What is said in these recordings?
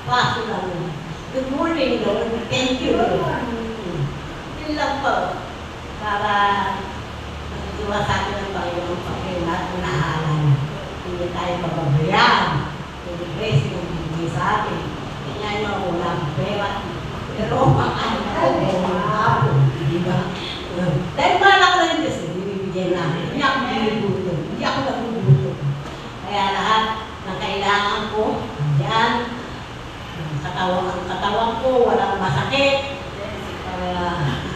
Paso lang. Good morning, Lord. Thank you, Lord. Yun lang po. Para matutuwa sa atin ng Panginoon Panginoon at unahalan. Hindi tayo mababayaan. Hindi grace yung bibigay sa atin. Kanya nyo wala ang pera. Pero makano ko, mga hapon. Diba? Dahil malak na rin kasi, bibigyan namin. Hindi ako binibuto. Hindi ako nabubuto. Kaya lahat ng kailangan ko, yan, ang katawan ko, walang masakit.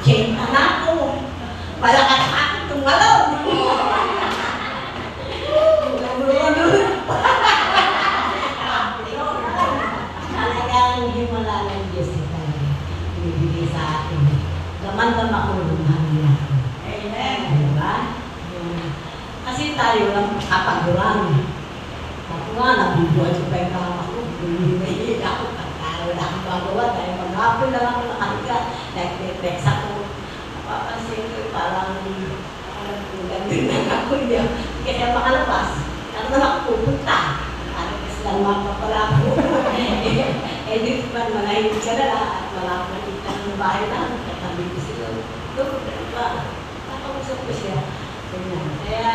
Chain na ako. Malakas ako tumalaw. Talagang himala ng Diyos ito. Bibigay sa atin. Gaman-gama ko ng hangin. Amen. Diba? Kasi tayo lang kapag-durami. Ako nga, nabibuhay ko pa yung kama ko. Bumibigay ako. Wala akong magawa dahil maghapon lang ako nakahiga. Nag-text ako. Napapansin ko parang gandun lang ako. Hindi kasi makalabas. Ano na ako pupunta? Ano kasi lang mapapala ako. Di ba manahimik ka na at malapit ng bahay namin. Katabi ko sila. Doon, nakausap ko siya. Kaya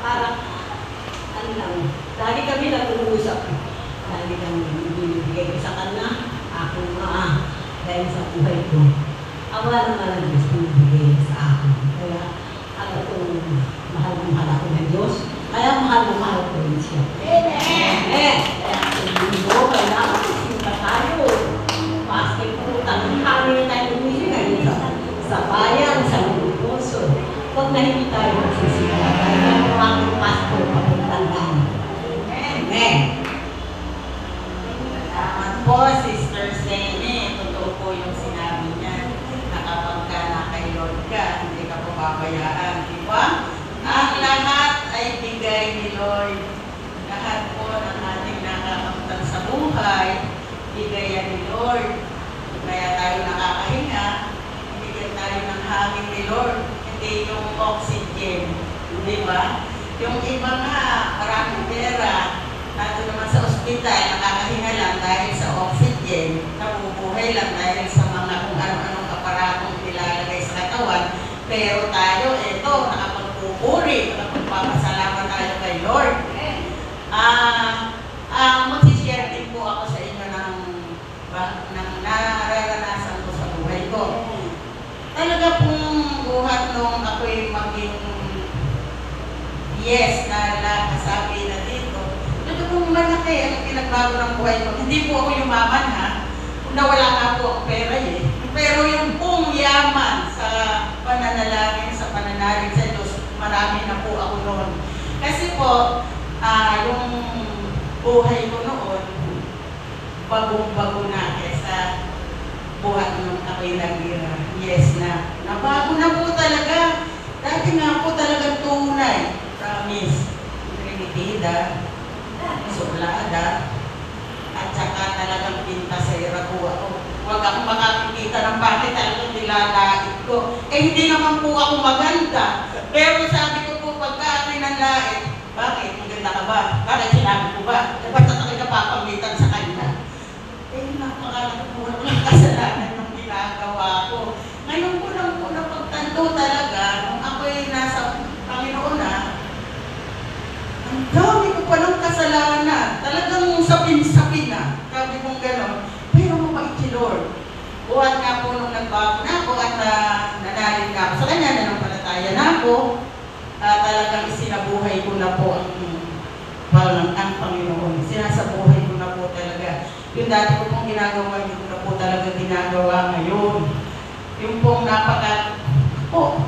parang ano lang. Lagi kami nag-uusap. Lagi kami binibigay ko sa kanya. Ako dahil sa buhay ko. Awa naman ang Diyos binibigay sa akin. Kaya alam ko mahal ako ng Diyos. Kaya mahal ko rin siya. Amen! Kaya sabihin ko, kailangan sinta tayo. Pastor po, tanghali tayo umisip ngayon sa bayan, sa Lulukoso. Huwag na hindi tayo magsisita. Kaya ang pastor pagkatandaan. Amen! Salamat po, Sister Sene. Totoo po yung sinabi niya na kapag ka na kay Lord ka, hindi ka po babayaan. Di ba? Ang lahat ay bigay ni Lord. Lahat po ng ating nakakamtan sa buhay, bigay yan ni Lord. Kaya tayo nakakahinga, bigyan tayo ng hangin ni Lord. Hindi yung oxygen. Di ba? Yung iba nga, maraming pera. Ato naman sa ospital, nakakahinga lang dahil sa oxygen, nabubuhay lang dahil sa mga kung ano-anong aparatong nilalagay sa katawan. Pero tayo, ito, nakapagpupuri, nakapagpapasalamat tayo kay Lord. Magsishare din po ako sa inyo ng nararanasan ko sa buhay ko. Talaga pong buhat nung ako'y maging yes na kasabi na dito. Ito pong malaki ang pinagbago ng buhay ko. Hindi po ako yumaman ha. Nawala nga po ang pera eh. Pero yung pong yaman sa pananalangin, sa pananalig sa Diyos, marami na po ako noon. Kasi po, yung buhay ko noon, bagong-bago na kesa buhat nung ako'y nagira. Yes na. Nabago na po talaga. Dati nga po talagang tunay. Promise. Trinitida. Sublada, at saka talagang pintasera po ako. Huwag akong makakikita ng bakit talagang nilalait ko. Hindi naman po ako maganda. Pero sabi ko po, pagka ako'y nanlait, bakit? Maganda ka ba? Bakit sinabi ko ba? Ba't ako'y napapamitan sa kanya? Napakalaki po ng kasalanan ng ginagawa ko. Ngayon ko lang po napagtanto talaga, nung ako'y nasa Panginoon na, ang dami ko pa ng kasalanan. Talagang sapin-sapin na. Sabi kong gano'n. Pero mabait si Lord. Buhat nga po nung nagbago na ako at nanalig na ako sa kanya, nanampalataya na ako. Talagang sinabuhay ko na po ang Panginoon. Sinasabuhay ko na po talaga. Yung dati ko pong ginagawa, hindi ko na po talaga ginagawa ngayon. Yung pong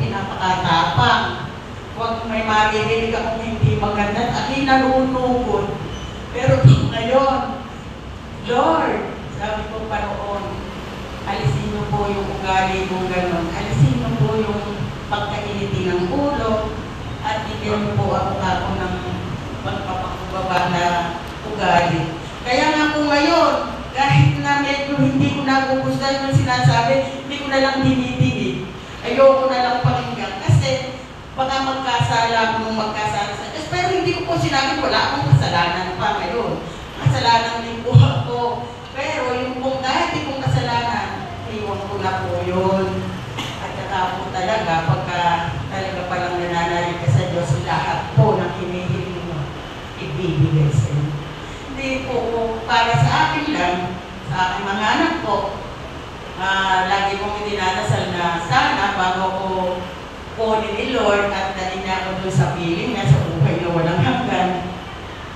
pinapakatapang. Huwag may maririnig akong hindi maganda at aking nanunugod. Pero ngayon, Lord, sabi ko pa noon, alisin niyo po yung ugali kong gano'n. Alisin niyo po yung pagkainiti ng ulo at bigyan niyo po ako ng pagpapakubaba na ugali. Kaya nga po ngayon, kahit na medyo hindi ko nagugustuhan yung sinasabi, hindi ko na lang dinidinig. Ayoko na lang pakinggan kasi baka magkasala akong magkasala sa Diyos. Pero hindi ko po sinabi, wala akong kasalanan pa ngayon. Kasalanan din po ako. Pero sa aking mga anak ko. Lagi kong idinadasal na sana bago ko kunin ni Lord at dali niya ako doon sa piling niya sa buhay na walang hanggan.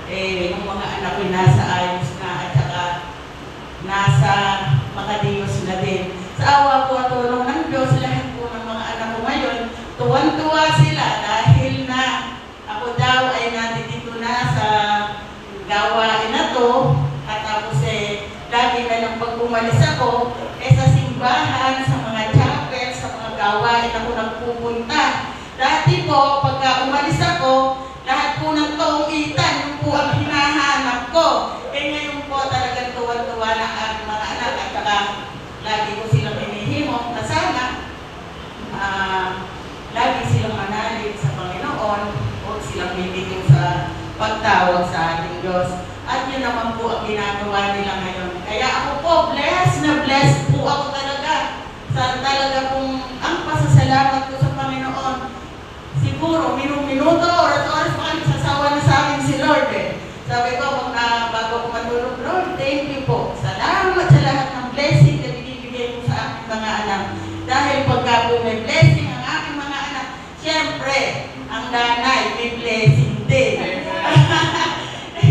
Yung mga anak ko nasa ayos na at saka nasa makadiyos na din. Sa awa po at tulong ng Diyos, lahat po ng mga anak ko ngayon, tuwan-tuwa sila dahil na ako daw ay nandito na sa gawain na to. At tapos lagi na lang pag umalis ako, sa simbahan, sa mga chapel, sa mga gawain ako nagpupunta. Dati po, pagka umalis ako, lahat po ng kauitan, yung po ang hinahanap ko. Ngayon po talagang tuwan-tuwa na ang mga anak at saka lagi ko silang hinihimok na sana lagi silang manalig sa Panginoon o silang bibigyan sa pagtawag sa ating Diyos. At yun naman po ang ginagawa nila ngayon. Kaya ako po, blessed po ako talaga. Sa talaga pong ang pasasalamat ko sa Panginoon. Siguro, minuto, oras-oras pa kami sasawa na sa akin si Lord Sabi ko, bago ko matulog, Lord, thank you po. Salamat sa lahat ng blessing na binibigay mo sa aking mga anak. Dahil pagka po may blessing ang aking mga anak, siyempre, ang nanay may blessing din.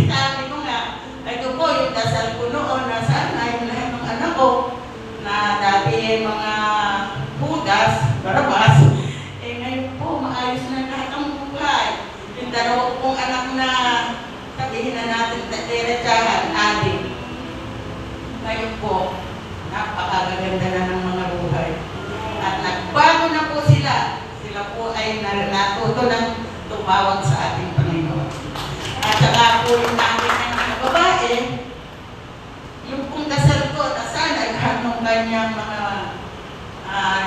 Sabi ko nga, ito po yung dasal ko noon na sana yung lahat ng anak ko na dati mga budas, barabas, ngayon po maayos na lahat ang buhay. Yung dalawa pong anak na sabihin na natin, derechahan, adik. Ngayon po, napakagaganda na ng mga buhay. At nagbago na po sila. Sila po ay natuto ng tumawag sa ating Panginoon. At saka po yung namin ng mga babae, yung pong dasal ko na sana lahat ng kanyang mga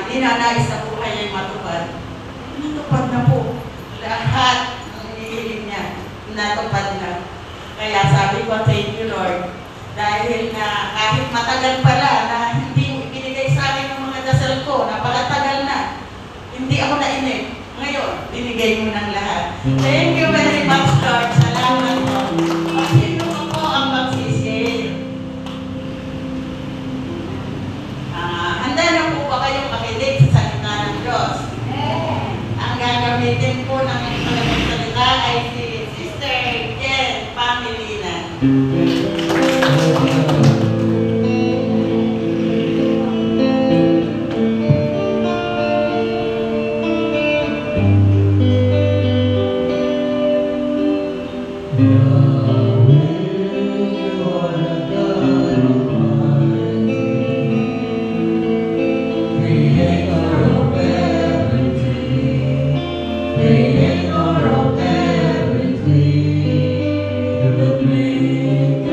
ninanais na buhay ay matupad. Natupad na po. Lahat ng hinihiling niya, natupad na. Kaya sabi ko, thank you Lord. Dahil na kahit matagal pala na hindi mo ibinigay sa akin ng mga dasal ko, napakatagal na. Hindi ako nainip. Ngayon, binigay mo ng lahat. Thank you very much, Lord. Salamat po. Sino po ang magsisip? Handa na po ba kayong makinig sa salita ng Diyos? Ang gagamitin po ng mga salita ay si Sister Jen Pangilinan. Creator of everything, you make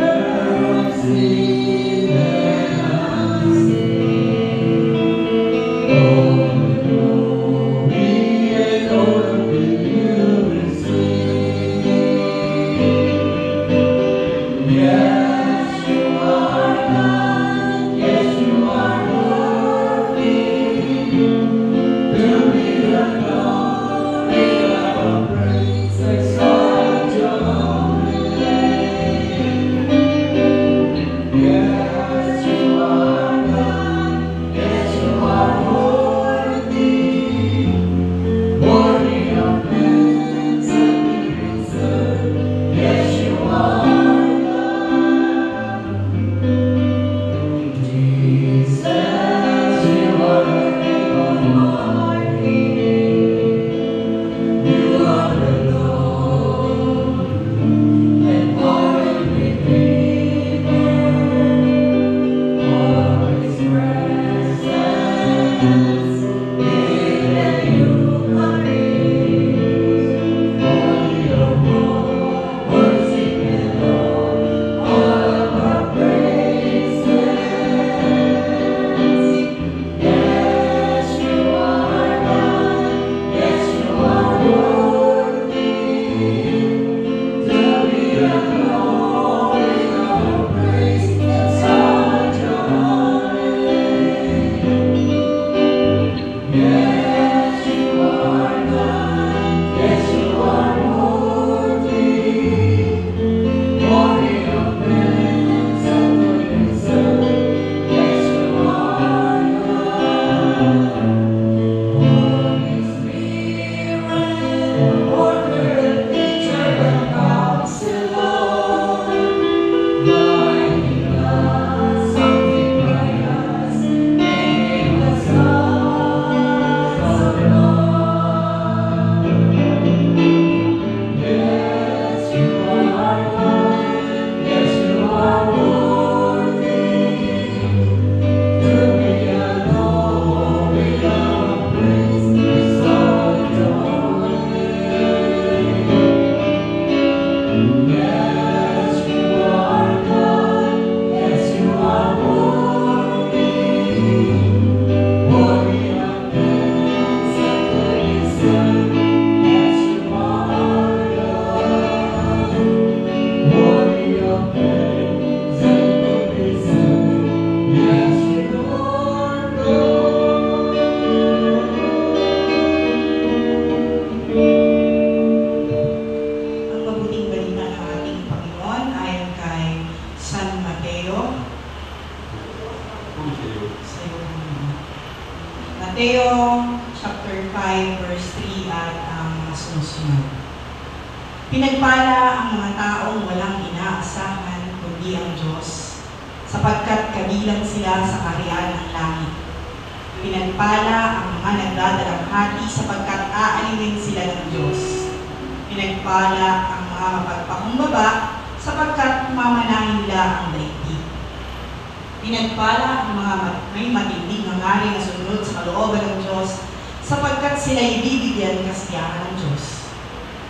sa iyo, Panginoon. Mateo chapter 5 verse 3 at ang mga sumusunod. Pinagpala ang mga taong walang inaasahan kundi ang Diyos, sapagkat kabilang sila sa kaharian ng langit. Pinagpala ang mga nagdadalamhati sapagkat aalingin sila ng Diyos. Pinagpala ang mga mapagpakumbaba sapagkat mamanangin nila ang daigdig. Pinagpala ang mga may matinding hangarin na sunod sa kalooban ng Diyos sapagkat sila ibibigyan kasiyahan ng Diyos.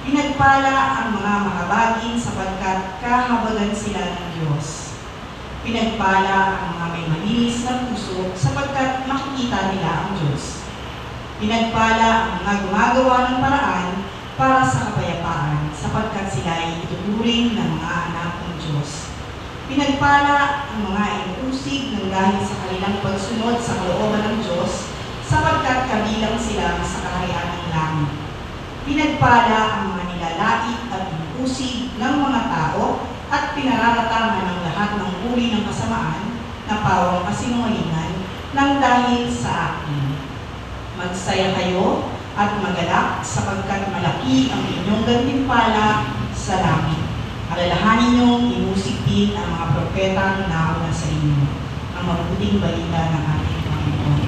Pinagpala ang mga mahabagin sapagkat kahabagan sila ng Diyos. Pinagpala ang mga may malinis na puso sapagkat makikita nila ang Diyos. Pinagpala ang mga gumagawa ng paraan para sa kapayapaan sapagkat sila ay ituturing ng mga anak ng Diyos. Pinagpala ang mga inuusig ng dahil sa kanilang pagsunod sa kalooban ng Diyos sapagkat kabilang sila sa kaharian ng langit. Pinagpala ang mga nilalait at inuusig ng mga tao at pinararatangan ng lahat ng uri ng kasamaan na pawang kasinungalingan ng dahil sa akin. Magsaya kayo at magalak sapagkat malaki ang inyong gantimpala sa langit. Alalahanin niyong inusig din ang mga propetang nauna sa inyo. Ang mabuting balita ng ating Panginoon.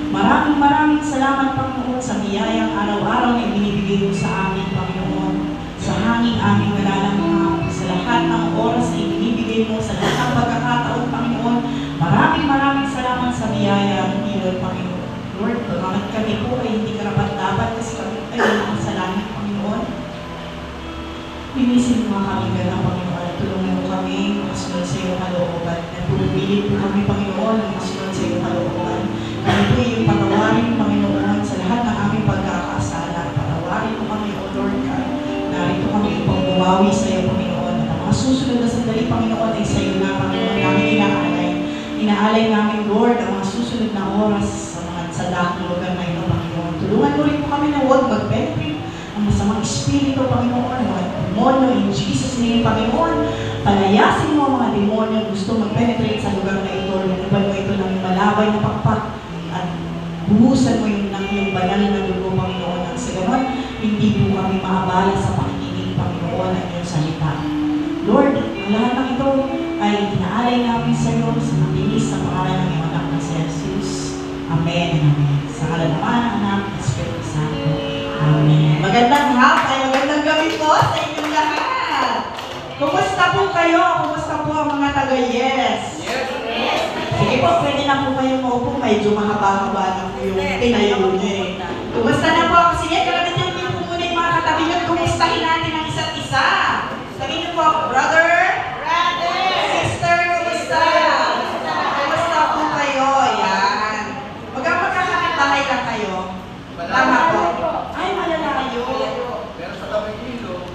Maraming salamat, Panginoon, sa biyayang araw-araw na ibinibigay mo sa amin, Panginoon. Sa hangin aming nalalanghap, sa lahat ng oras na ibinibigay mo, sa lahat ng pagkakataon, Panginoon. Maraming salamat sa biyaya ng iyo, Panginoon. Lord, bakit kami po ay hindi karapat-dapat kasi kami ay naman sa langit, Panginoon. Pinisin mo kami ganang, Panginoon. Tulungan mo kami makasunod sa iyong kalooban. Nagpupilit po kami, Panginoon, makasunod sa iyong kalooban. Kami po yung patawarin, Panginoon, sa lahat ng aming pagkakasala. Patawarin mo kami, O Lord God. Narito kami upang bumawi sa iyo, Panginoon. At ang mga susunod na sandali, Panginoon, ay sa iyo na, Panginoon, namin inaalay. Inaalay namin, Lord, ang mga susunod na oras sa dakong lugar na ito, Panginoon. Tulungan mo rin po kami na huwag mag-penetrate ang masamang espiritu, Panginoon, mga demonyo, in Jesus' name, Panginoon. Palayasin mo ang mga demonyo gusto mag-penetrate sa lugar na ito. Lumipan mo ito ng malabay na pakpak at buhusan mo yung banal na dugo, Panginoon. At sa ganon, hindi po kami maabala sa pakikinig, Panginoon, ang iyong salita. Lord, ang lahat ng ito ay inaalay namin sa iyo sa matinis sa pangalan ng iyong anak na si Jesus. Amen and amen. Sa ngalan ng Anak at Espiritu Santo. Amen. Magandang hapon, magandang gabi po sa inyong lahat. Kumusta po kayo? Kumusta po ang mga taga-yes? Yes. Sige po, pwede na po kayo maupo. Medyo mahaba-haba na po yung tinayo niyo eh. Kumusta na po ako? Sige, kalamitin niyo po muna yung mga katabi niyo. Kumustahin natin ang isa't isa. Sabihin niyo po ako, brother, sister, kumusta? Kumusta po kayo? Yan. Magkakapit-bahay lang kayo. Tama po. Ay, malalayo. Pero sa tabing ilo.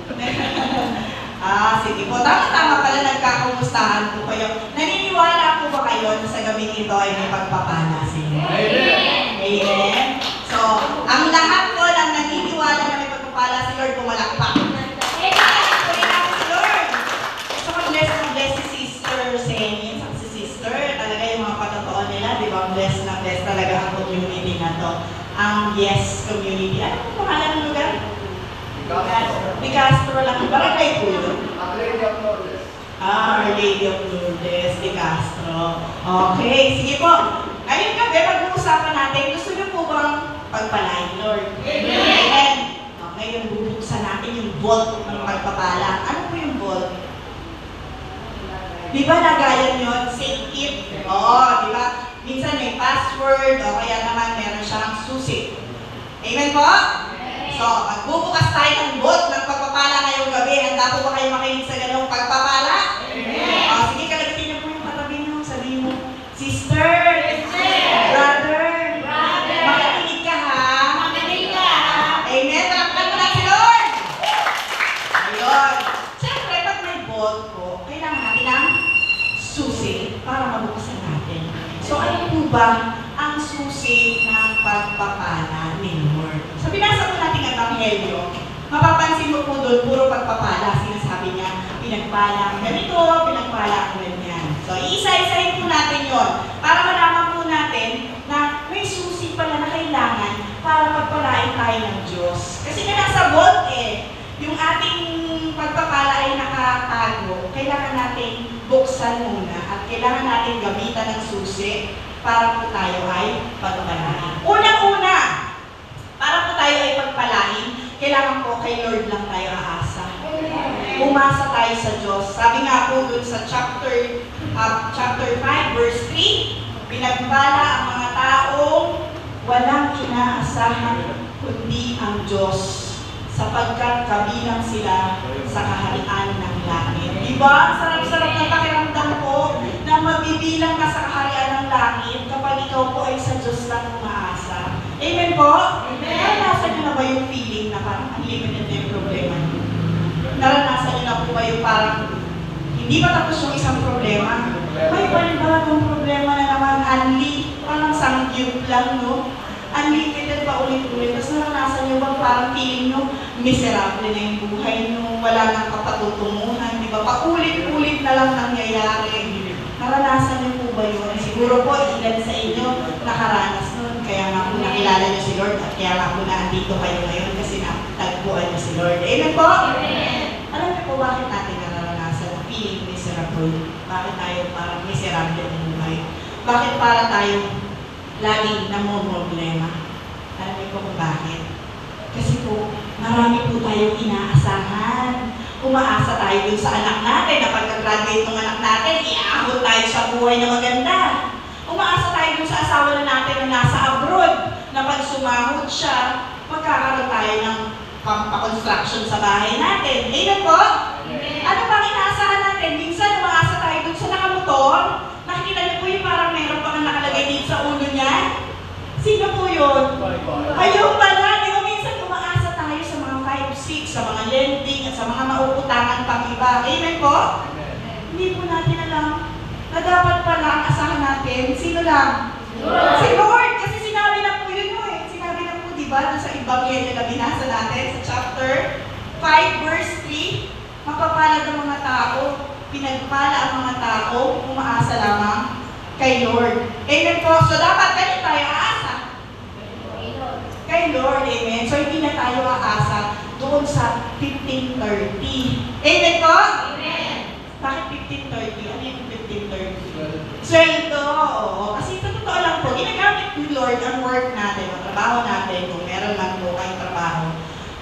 Sige po. Tama-tama pala nagkakumustahan po kayo. Naniniwala po ba kayo na sa gabi ito ay may pagpapala sa inyo? Amen. Amen. So, ang lahat po ng naniniwala na may pagpapala si Lord, pumalakpak. Tuloy natin si Lord. So, mag-bless si Sister Senny, si Sister. Talaga yung mga patotoo nila, di ba? Bless na bless talaga ang community na to. Ang Yes Community. Ano ang pangalan ng lugar? Di Castro lang. Barangay po yun. Ang Lady of Lourdes. Our Lady of Lourdes, Di Castro. Okay, sige po. Ngayon gabi, pag-uusapan natin, gusto niyo po bang pagpalain, Lord? Amen. Ngayon, bubuksan natin yung vault ng pagpapala. Ano po yung vault? Di ba nagayan yun? Save it. Oo, di ba? Minsan may password o kaya naman meron siyang susi. Amen po? So, magbubukas tayo ng vault ng pagpapala ngayong gabi. Handa po ba kayo makinig sa ganong pagpapala? Amen. Sige, kalagatin niyo po yung katabi niyo. Sabihin mo, Sister, Brother, makinig ka ha? Amen. Palakpan mo na si Lord. Ayun. Siyempre, pag may vault po, kailangan natin ng susi para mabuksan natin. So, ano po ba ang susi ng pagpapala ni Lord? So, binasa po natin ang Ebanghelyo. Mapapansin mo po doon, puro pagpapala. Sinasabi niya, pinagpala ang ganito, pinagpala ang ganyan. So, isa-isahin po natin yon para malaman po natin na may susi pala na kailangan para pagpalain tayo ng Diyos. Kasi nga nasa vault yung ating pagpapala ay nakatago. Kailangan natin buksan muna at kailangan natin gamitan ng susi para po tayo ay pagpalain. Unang-una, para po tayo ay pagpalain, kailangan po kay Lord lang tayo aasa. Umasa tayo sa Diyos. Sabi nga po dun sa chapter 5, verse 3, pinagpala ang mga taong walang inaasahan kundi ang Diyos, sapagkat kabilang sila sa kaharian ng langit. Diba? Sarap-sarap na pakiramdam po na mabibilang ka sa kaharian ng langit kapag ikaw po ay sa Diyos lang umaasa. Amen po? Amen. Naranasan niyo na ba yung feeling na parang unlimited na yung problema niyo? Naranasan niyo na po ba yung parang hindi pa tapos yung isang problema? May panibagong problema na naman, parang sangyup lang, no? Unlimited pa ulit-ulit. Tapos naranasan niyo ba parang feeling nyo miserable na yung buhay nyo, wala nang kapatutunguhan, di ba? Paulit-ulit na lang nangyayari. Naranasan niyo po ba yun? Siguro po, ilan sa inyo nakaranas nun. Kaya nga po nakilala niyo si Lord at kaya nga po naandito kayo ngayon kasi natagpuan niyo si Lord. Amen po? Amen. Alam niyo po bakit natin naranasan ang feeling miserable? Bakit tayo parang miserable ang buhay? Bakit para tayo laging namomroblema. Alam niyo po kung bakit? Kasi po, marami po tayong inaasahan. Umaasa tayo dun sa anak natin na pagka-graduate ng anak natin, iaahon tayo sa buhay na maganda. Umaasa tayo dun sa asawa na natin na nasa abroad, na pag sumahod siya, magkakaroon tayo ng pa-construction sa bahay natin. Amen po? Amen. Ano pang inaasahan natin? Minsan, umaasa tayo dun sa nakamotor. Nakikita niyo po yung parang meron pang nakalagay dito sa ulo niya. Sino po yun? Ayun pala, di ba minsan umaasa tayo sa mga 5-6, sa mga lending, at sa mga mauutangan pang iba. Amen po? Amen. Hindi po natin alam na dapat pala ang asahan natin, sino lang? Lord. Si Lord! Kasi sinabi na po yun eh. Sinabi na po, di ba, sa Ebanghelyo na binasa natin, sa chapter 5, verse 3, mapapalad ang mga tao, pinagpala ang mga tao, umaasa lamang kay Lord. Amen po? So dapat ganito tayo aasa. Kay Lord, amen. So hindi na tayo aasa doon sa 15:30. Amen po? Amen. Bakit 15:30? Ano yung 15:30? Sweldo, oo. Kasi sa totoo lang po, ginagamit ni Lord ang work natin, ang trabaho natin, kung meron man po kayong trabaho,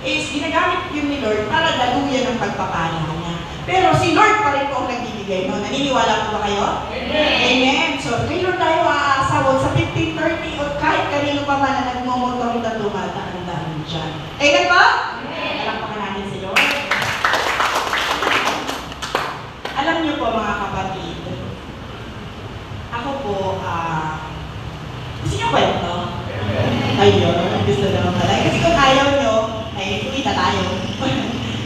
is ginagamit yun ni Lord para daluyan ang pagpapala niya. Pero si Lord pa rin po ang nagbibigay mo. Naniniwala po ba kayo? Amen. Amen. So, kay Lord tayo aasa, huwag sa 15:30 o kahit kanino pa man na nagmumotor na dumadaan dyan. Amen ba? Amen. Palakpakan natin si Lord. Alam niyo po mga kapatid, ako po, gusto niyo kwento? Ayun, gusto naman pala. Kasi kung ayaw niyo, ay kumita tayo.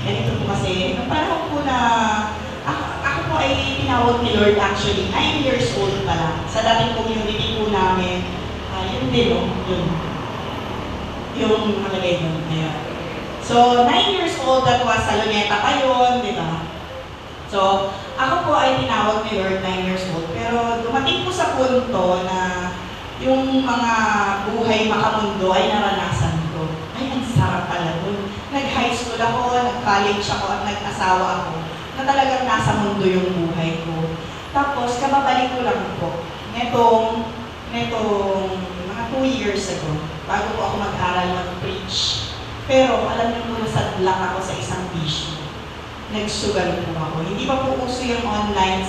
Ganito po kasi, nung panahon po na, ako po ay tinawag ni Lord actually, 9 years old pa lang. Sa dating community po namin, yun din o, yung nakalagay doon. Ayan. So, 9 years old, that was sa Luneta pa yun, di ba? So, ako po ay tinawag ni Lord 9 years old, pero dumating po sa punto na yung mga buhay makamundo ay naranasan ko. Ay, ang sarap pala doon. Nag-high school ako, nag-college ako, at nag-asawa ako, na talagang nasa mundo yung buhay ko. Tapos, kababalik ko lang po, netong mga 2 years ago, bago po ako mag-aral mag-preach. Pero, alam niyo po, nasadlak ako sa isang bisyo. Nagsugal po ako. Hindi pa po uso yung online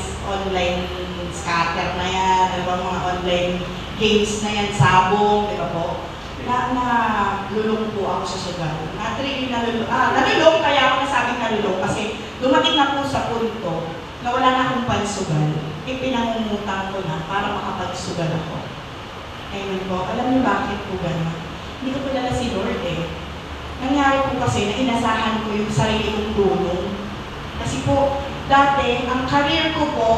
scatter na yan, ano ba, mga online games na yan, sabong, di ba po? Nalulong po ako sa sugal. Nalulong, kaya ako nasabing nalulong kasi dumating na po sa punto na wala na akong pansugal. Pinangungutang ko na para makapagsugal ako. Amen po. Alam niyo bakit po gano'n? Hindi ko kilala si Lord eh. Nangyari po kasi na inasahan ko yung sarili kong tulong. Kasi po, dati, ang career ko po,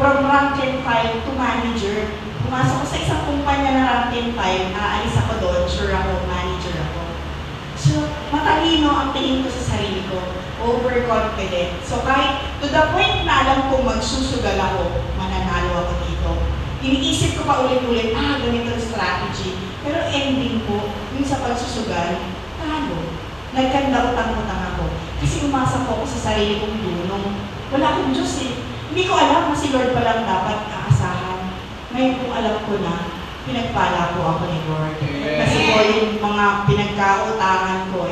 from rank and file to manager, pumasok ko sa isang kumpanya na rank and file, aalis ako doon, sure ako, manager ako. So, matalino ang tingin ko sa sarili ko, overconfident. So, kahit to the point na alam ko magsusugal ako, mananalo ako dito. Iniisip ko pa ulit-ulit, ganito ang strategy. Pero ending po, yung sa pagsusugal, talo. Nagkanda-utang-utang ako. Kasi umasa po ako sa sarili kong tulong. Wala akong Diyos eh. Hindi ko alam na si Lord pa lang dapat aasahan. Ngayon kung alam ko na, pinagpala po ako ni Lord. Kasi po yung mga pinagkautangan ko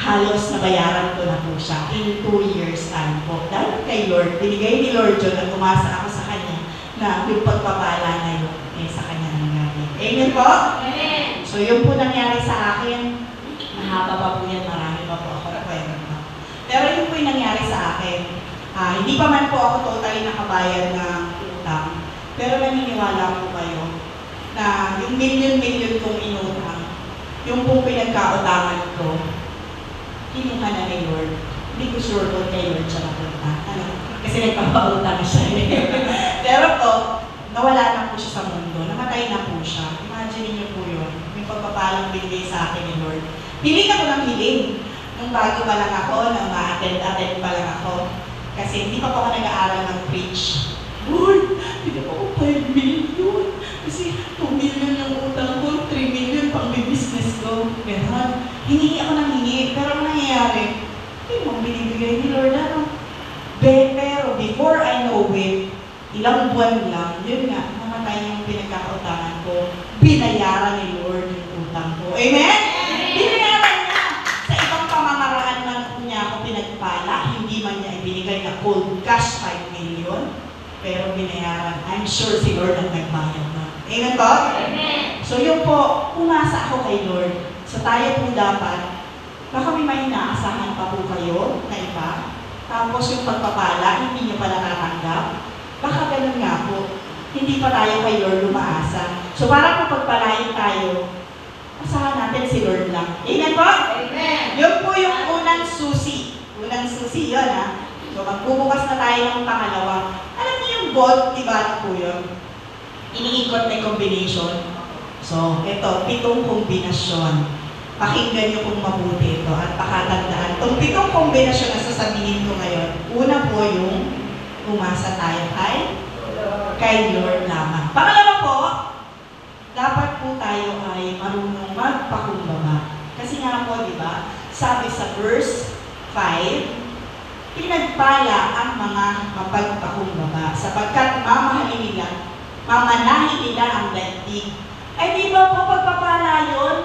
halos nabayaran ko na po siya in 2 years time po. Dahil kay Lord, binigay ni Lord yun at umasa ako sa Kanya na yung pagpapala na yun sa Kanya nangyari. Amen po? Amen! So yun po nangyari sa akin. Mahaba pa po yan, marami pa po ako na kwento. Pero yun po yung nangyari sa akin. Hindi pa man po ako totally nakabayad ng utang. Pero naniniwala po kayo na yung million-million kong inutang, yung pong pinagkautangan ko, kinuha na ni Lord. Hindi ko sure kung kay Lord siya napunta. Kasi nagpapautang siya. Pero po, nawala na po siya sa mundo. Namatay na po siya. Imagine niyo po yun. Yung pagpapalang binigay sa akin ni Lord. Hiling ako ng hiling. Nung bago pa lang ako, nung ma-attend pa lang ako. Kasi hindi pa po ako nag-aaral ng preach. Lord, hindi pa ako 5 million. Kasi 2 million yung utang ko, 3 million pang business ko. Ganon. Hingi ako ng hingi. Pero ang nangyayari, hindi mo binibigay ni Lord ano. Pero before I know it, ilang buwan lang, yun nga, namatay yung pinagkakaroon. Amen? Binayaran niya. Sa ibang pamamaraan man niya ako pinagpala, hindi man niya ibinigay na cold cash 5 million, pero binayaran. I'm sure si Lord ang nagbayad na. Amen po? Amen. So yun po, umasa ako kay Lord. So tayo po dapat, baka may inaasahan pa po kayo na iba, tapos yung pagpapala, hindi niyo pa natatanggap. Baka ganun nga po, hindi pa tayo kay Lord umaasa. So para po pagpalain tayo, asahan natin si Lord lang. Amen po? Amen. Yun po yung unang susi. Unang susi yun ha. So magbubukas na tayo ng pangalawa. Alam niyo yung bolt, diba na po yun? Iniikot na combination. So, ito, 7 kombinasyon. Pakinggan niyo kung mabuti ito at pakatandaan. Itong 7 kombinasyon na sasabihin ko ngayon, una po yung umasa tayo kay Lord lamang. Pangalawa po, dapat po tayo ay marunong magpakumbaba. Kasi nga po, di ba, sabi sa verse 5, pinagpala ang mga mapagpakumbaba sapagkat mamanahin nila ang daigdig. Ay di ba po pagpapala yun?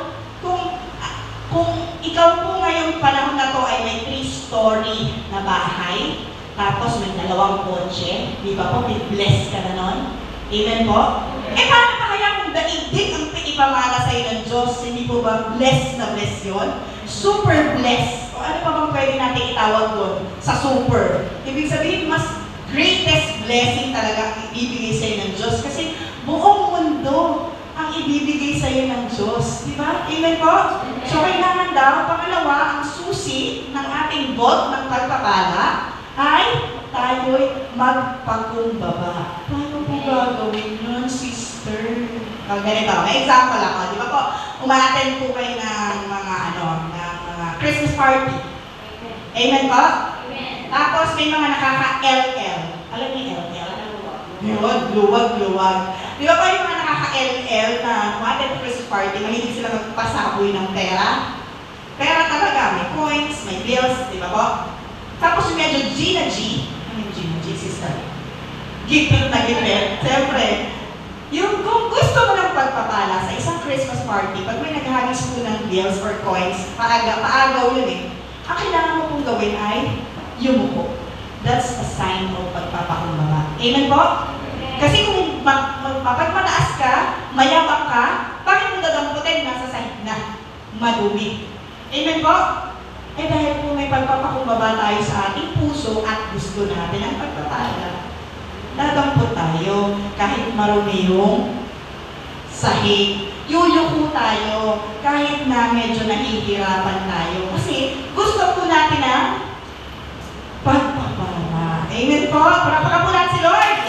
Kung ikaw po ngayong panahon na to ay may 3-story na bahay, tapos may 2 kotse, di ba po, may bless ka na nun? Amen po? Eh paano pa kaya kung daigdig ang pinipamala sa'yo ng Diyos, hindi po ba bless na bless yun? Super bless. O ano pa bang pwede natin itawag doon sa super? Ibig sabihin, mas greatest blessing talaga ang ibibigay sa'yo ng Diyos kasi buong mundo ang ibibigay sa'yo ng Diyos. Di ba? Amen po? So kailangan daw, pangalawa, ang susi ng ating bolt ng pagpapala ay tayo'y magpakumbaba. Paano po gagawin yun, sister? Ganito, may example ako. Di ba po, umaten po kayo ng mga Christmas party. Amen po? Amen. Tapos may mga nakaka-LL. Alam niyo LL? Yun, luwag-luwag. Di ba po yung mga nakaka-LL na umaten Christmas party, mahilig sila magpasaboy ng pera? Pera talaga, may coins, may bills, di ba po? Tapos yung medyo G na G. Ano yung G na G, sister? Gipit na gipit. Siyempre, yung kung gusto mo ng pagpapala sa isang Christmas party, pag may naghagis po ng bills or coins, paagaw yun eh. Ang kailangan mo pong gawin ay yumuko. That's a sign of pagpapakumbaba. Amen po? Kasi kung mataas ka, mayabang ka, bakit mo dadamputin? Nasa sahig na. Madumi. Amen po? Eh dahil po may pagpapakumbaba tayo sa ating puso at gusto natin ang pagpapala, dadampot tayo kahit marumi yung sahig. Yuyuko tayo kahit na medyo nahihirapan tayo. Kasi gusto po natin ang pagpapala. Amen po? Parapakan po natin si Lord.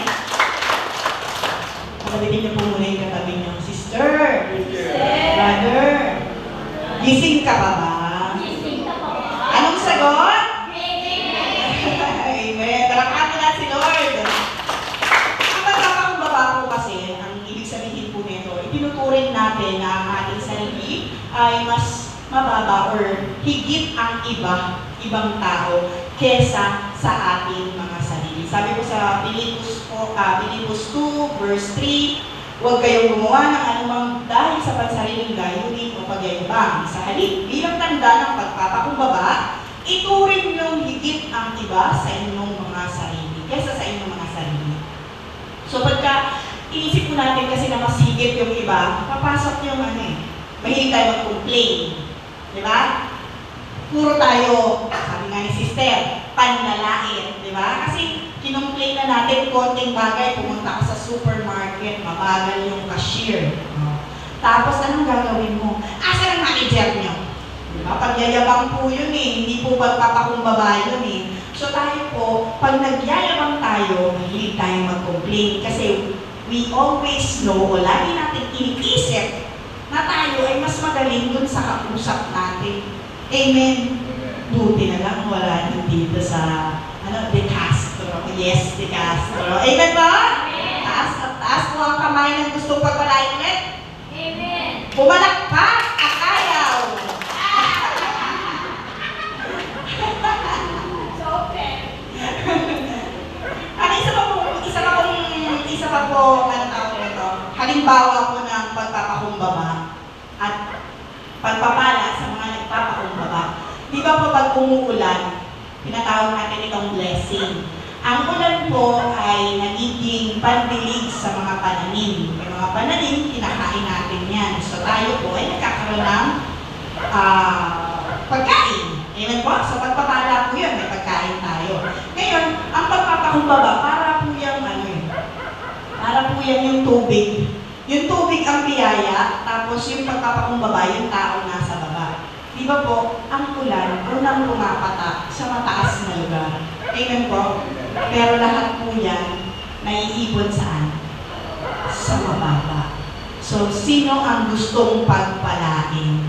Pagkabitin niyo po muna yung katabi niyo. Sister, brother, gising ka pa ba? Anong sagot? Amen. Parapakan po natin si Lord. Ang pagpapakumbaba po kasi, ang ibig sabihin po nito, itinuturing natin na ang ating sarili ay mas mababa or higit ang ibang tao kesa sa ating mga sarili. Sabi ko sa Pilipos 2, verse 3, huwag kayong gumawa ng anumang dahil sa pansariling layunin o pagyayabang. Sa halip, bilang tanda ng pagpapakumbaba, ituring niyong higit ang iba sa inyong mga sarili, kesa sa inyong mga sarili. So pagka inisip po natin kasi na mas higit yung iba, papasok yung mahilig tayo mag-complain. Di ba? Puro tayo, sabi nga ni sister, panlalait. Di ba? Kasi kinumplain na natin konting bagay, pumunta ka sa supermarket, mabagal yung cashier. Tapos anong gagawin mo? Asa ang manager niyo? Diba? Pagyayabang po yun eh, hindi po pagpapakumbaba yun eh. So tayo po, pag nagyayabang tayo, mahilig tayo mag-complain kasi we always know, o lagi natin iniisip na tayo ay mas magaling dun sa kausap natin. Amen? Buti na lang wala dito sa De Castro. Yes, De Castro. Amen ba? Amen. Taas po ang kamay ng gusto pagpalain ulit. Amen. Pumalakpak at ayaw. So fair. Isa pa po, halimbawa po ng pagpapakumbaba at pagpapala sa mga nagpapakumbaba. Di ba po pag umuulan, tinatawag natin itong blessing. Ang ulan po ay nagiging pandilig sa mga pananim. May mga pananim, kinakain natin yan. So tayo po ay nagkakaroon ng pagkain. Amen po? So pagpapala po yun, may pagkain tayo. Ngayon, ang pagpapakumbaba, para po yung para po yan yung tubig. Yung tubig ang biyaya, tapos yung pagpapakumbaba, yung tao nasa baba. Di ba po, ang ulan, unang pumapatak sa mataas na lugar. Amen po? Pero lahat po yan, naiipon saan? Sa mababa. So, sino ang gustong pagpalain?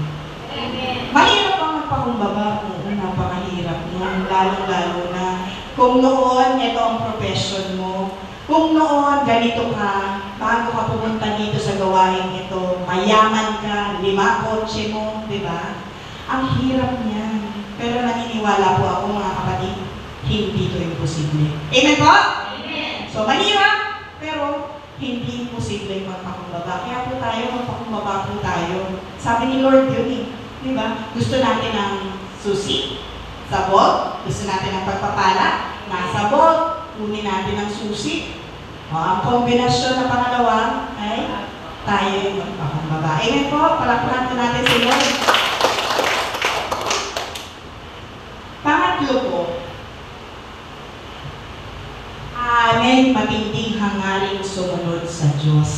Amen. Mahirap ang magpakumbaba. Oo, napakahirap nun. Lalong-lalo na kung noon, ito ang profession mo. Kung noon, ganito ka, bago ka pumunta dito sa gawain ito, mayaman ka, 5 kotse mo, di ba? Ang hirap niyan. Pero naniniwala po ako, mga kapatid, hindi ito imposible. Amen po? Amen. So, mahirap, pero hindi imposible magpakumbaba. Kaya po tayo, magpakumbaba po tayo. Sabi ni Lord yun eh. Di ba? Gusto natin ng susi, sabot. Gusto natin ng pagpapala, nasabot. Kunin natin ng susi. O, ang kombinasyon na pangalawa ay tayo yung magpakumbaba. Amen po? Palakpakan po natin si Lord. Pangatlo po, amen, matinding hangaring sumunod sa Diyos.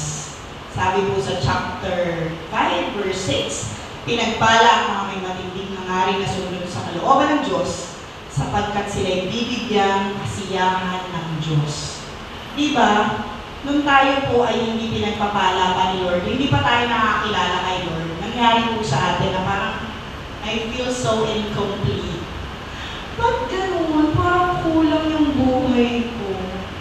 Sabi po sa chapter 5, verse 6, pinagpala ang mga may matinding hangaring na sumunod sa kalooban ng Diyos sapagkat sila'y bibigyan kasiyahan ng Diyos. Diba? Nung tayo po ay hindi pinagpapala pa ni Lord, hindi pa tayo nakakilala kay Lord, nangyari po sa atin na parang I feel so incomplete. Ba't ganun? Parang kulang yung buhay ko.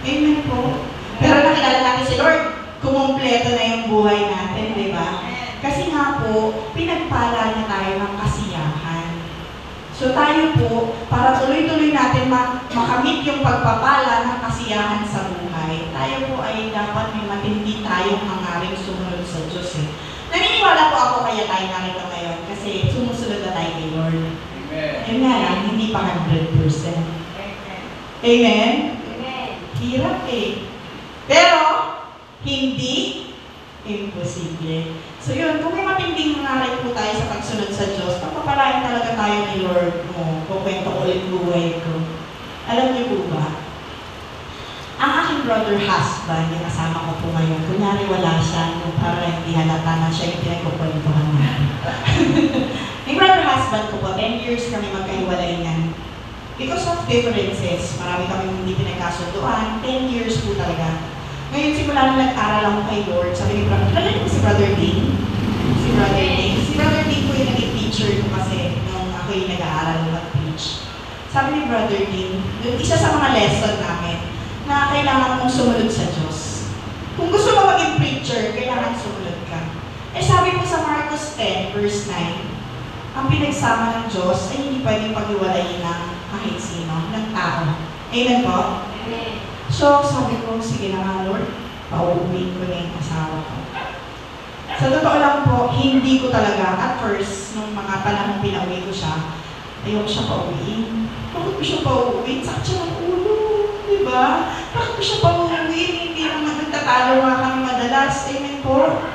Amen po. Pero nakilala natin si Lord, kumumpleto na yung buhay natin, di ba? Kasi nga po, pinagpala niya tayo ng kasiyahan. So tayo po, para tuloy-tuloy natin makamit yung pagpapala ng kasiyahan sa buhay, tayo po ay dapat may matindi tayong hangaring sumunod sa Diyos. Naniniwala po ako kaya tayo narito ngayon kasi sumusunod na tayo kay Lord. Yun nga lang, hindi pa 100%. Amen? Amen. Hirap eh. Pero, hindi imposible. So yun, kung may matinding hangarin po tayo sa pagsunod sa Diyos, papapalain talaga tayo ni Lord mo. Kukwento ko ulit buhay ko. Alam niyo po ba? Ang aking brother husband, yung kasama ko po ngayon, kunyari wala siya, para hindi halata na siya yung pinagkukwentuhan natin. Yung brother husband ko po, 10 years kami magkahiwalay niyan. Because of differences, marami kami hindi pinagkasunduan, 10 years po talaga. Ngayon, simula nung nag-aral ako kay Lord, sabi ni Brother, alam niyo si Brother Dean? Si Brother Dean. Si Brother Dean po yung naging teacher ko kasi nung ako yung nag-aaral mag-preach. Sabi ni Brother Dean, isa sa mga lesson namin, na kailangan mong sumunod sa Diyos. Kung gusto mo maging preacher, kailangan sumunod ka. Eh sabi po sa Marcos 10, verse 9, ang pinagsama ng Diyos ay hindi pwedeng pag-iwalayin ng kahit sino, ng tao. Amen po? Amen. So, sabi ko, sige na nga Lord, pauuwiin ko na yung asawa ko. Sa totoo lang po, hindi ko talaga, at first, nung mga panahon pinauwi ko siya, ayoko siya pauwiin. Bakit ko siya pauwiin? Sakit siya ng ulo, di ba? Bakit ko siya pauwiin? Hindi naman nagtatalo nga kami madalas. Amen po?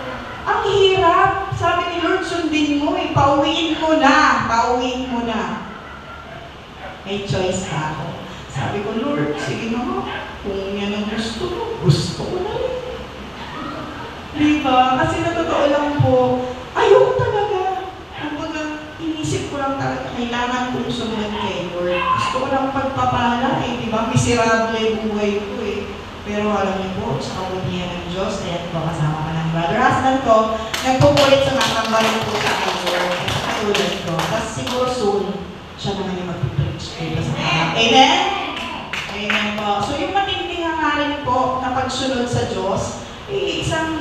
Ang hirap. Sabi ni Lord, sundin mo eh. Pauwiin mo na. Pauwiin mo na. May choice pa ako. Sabi ko, Lord, sige na kung yan ang gusto ko na rin. Diba? Kasi na totoo lang po, ayoko talaga. Kumbaga, inisip ko lang talaga, kailangan kong sumunod kay Lord. Gusto ko lang pagpapala eh, diba? Miserable buhay ko eh. Pero alam niyo po, sa kabutihan ng Diyos, ayan po, kasama ka ng brother husband ko, nagpupulit sa matambayan po sa kay Lord. Katulad ko. Tapos siguro soon, siya naman yung mag-preach dito sa harap. Amen? Amen po. So yung matinding hangarin po na pagsunod sa Diyos, isang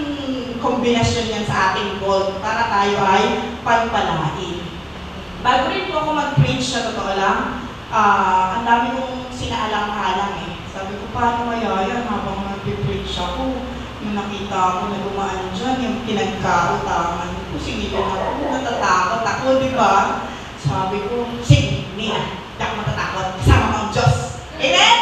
kombinasyon yan sa ating goal para tayo ay pagpalain. Bago rin po ako mag-preach sa totoo lang, ang dami kong sinaalang-alang eh. Sabi ko, paano kaya yan habang nag-preach ako? Yung nakita ko na dumaan dyan, yung pinagkautangan ko, sige na ako, natatakot ba? Sabi ko, sige, Nina, hindi ako matatakot. Kasama mo ang Diyos. Amen?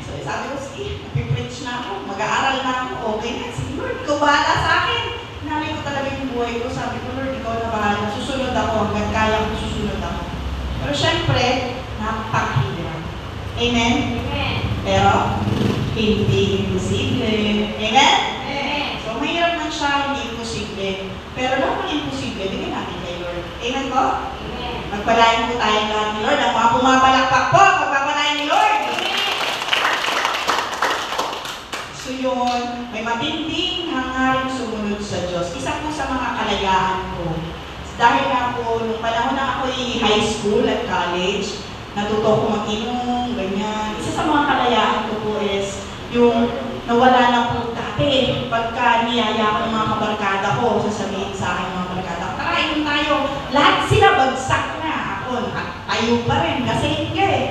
So sabi ko, sige, napipreach na ako, mag-aaral na ako, okay na. Sige, Lord, ikaw bahala sa akin. Hinalay ko talaga yung buhay ko. Sabi ko, Lord, ikaw na bahala. Susunod ako, hanggang kaya ko susunod ako. Pero syempre, napakahirap. Amen? Amen. Pero, hindi imposible. Amen? Amen. So, mahirap man siya, hindi imposible. Pero lahat ng imposible, bigyan natin kay Lord. Amen po? Amen. Magpalain po tayo lahat ni Lord. Ang mga pumapalakpak po, magpapalain ni Lord. So yun, may matinding hangaring sumunod sa Diyos. Isa po sa mga kalayaan ko. Dahil nga po, nung panahon na ako high school at college, natuto ko mag-inom, ganyan. Isa sa mga kalayaan ko po is yung nawala na po dati. Pagka niyaya ko ng mga kabarkada ko, sasabihin sa akin ng mga kabarkada ko, tara, inom tayo. Lahat sila bagsak na. Ako, tayo pa rin. Kasi hindi eh.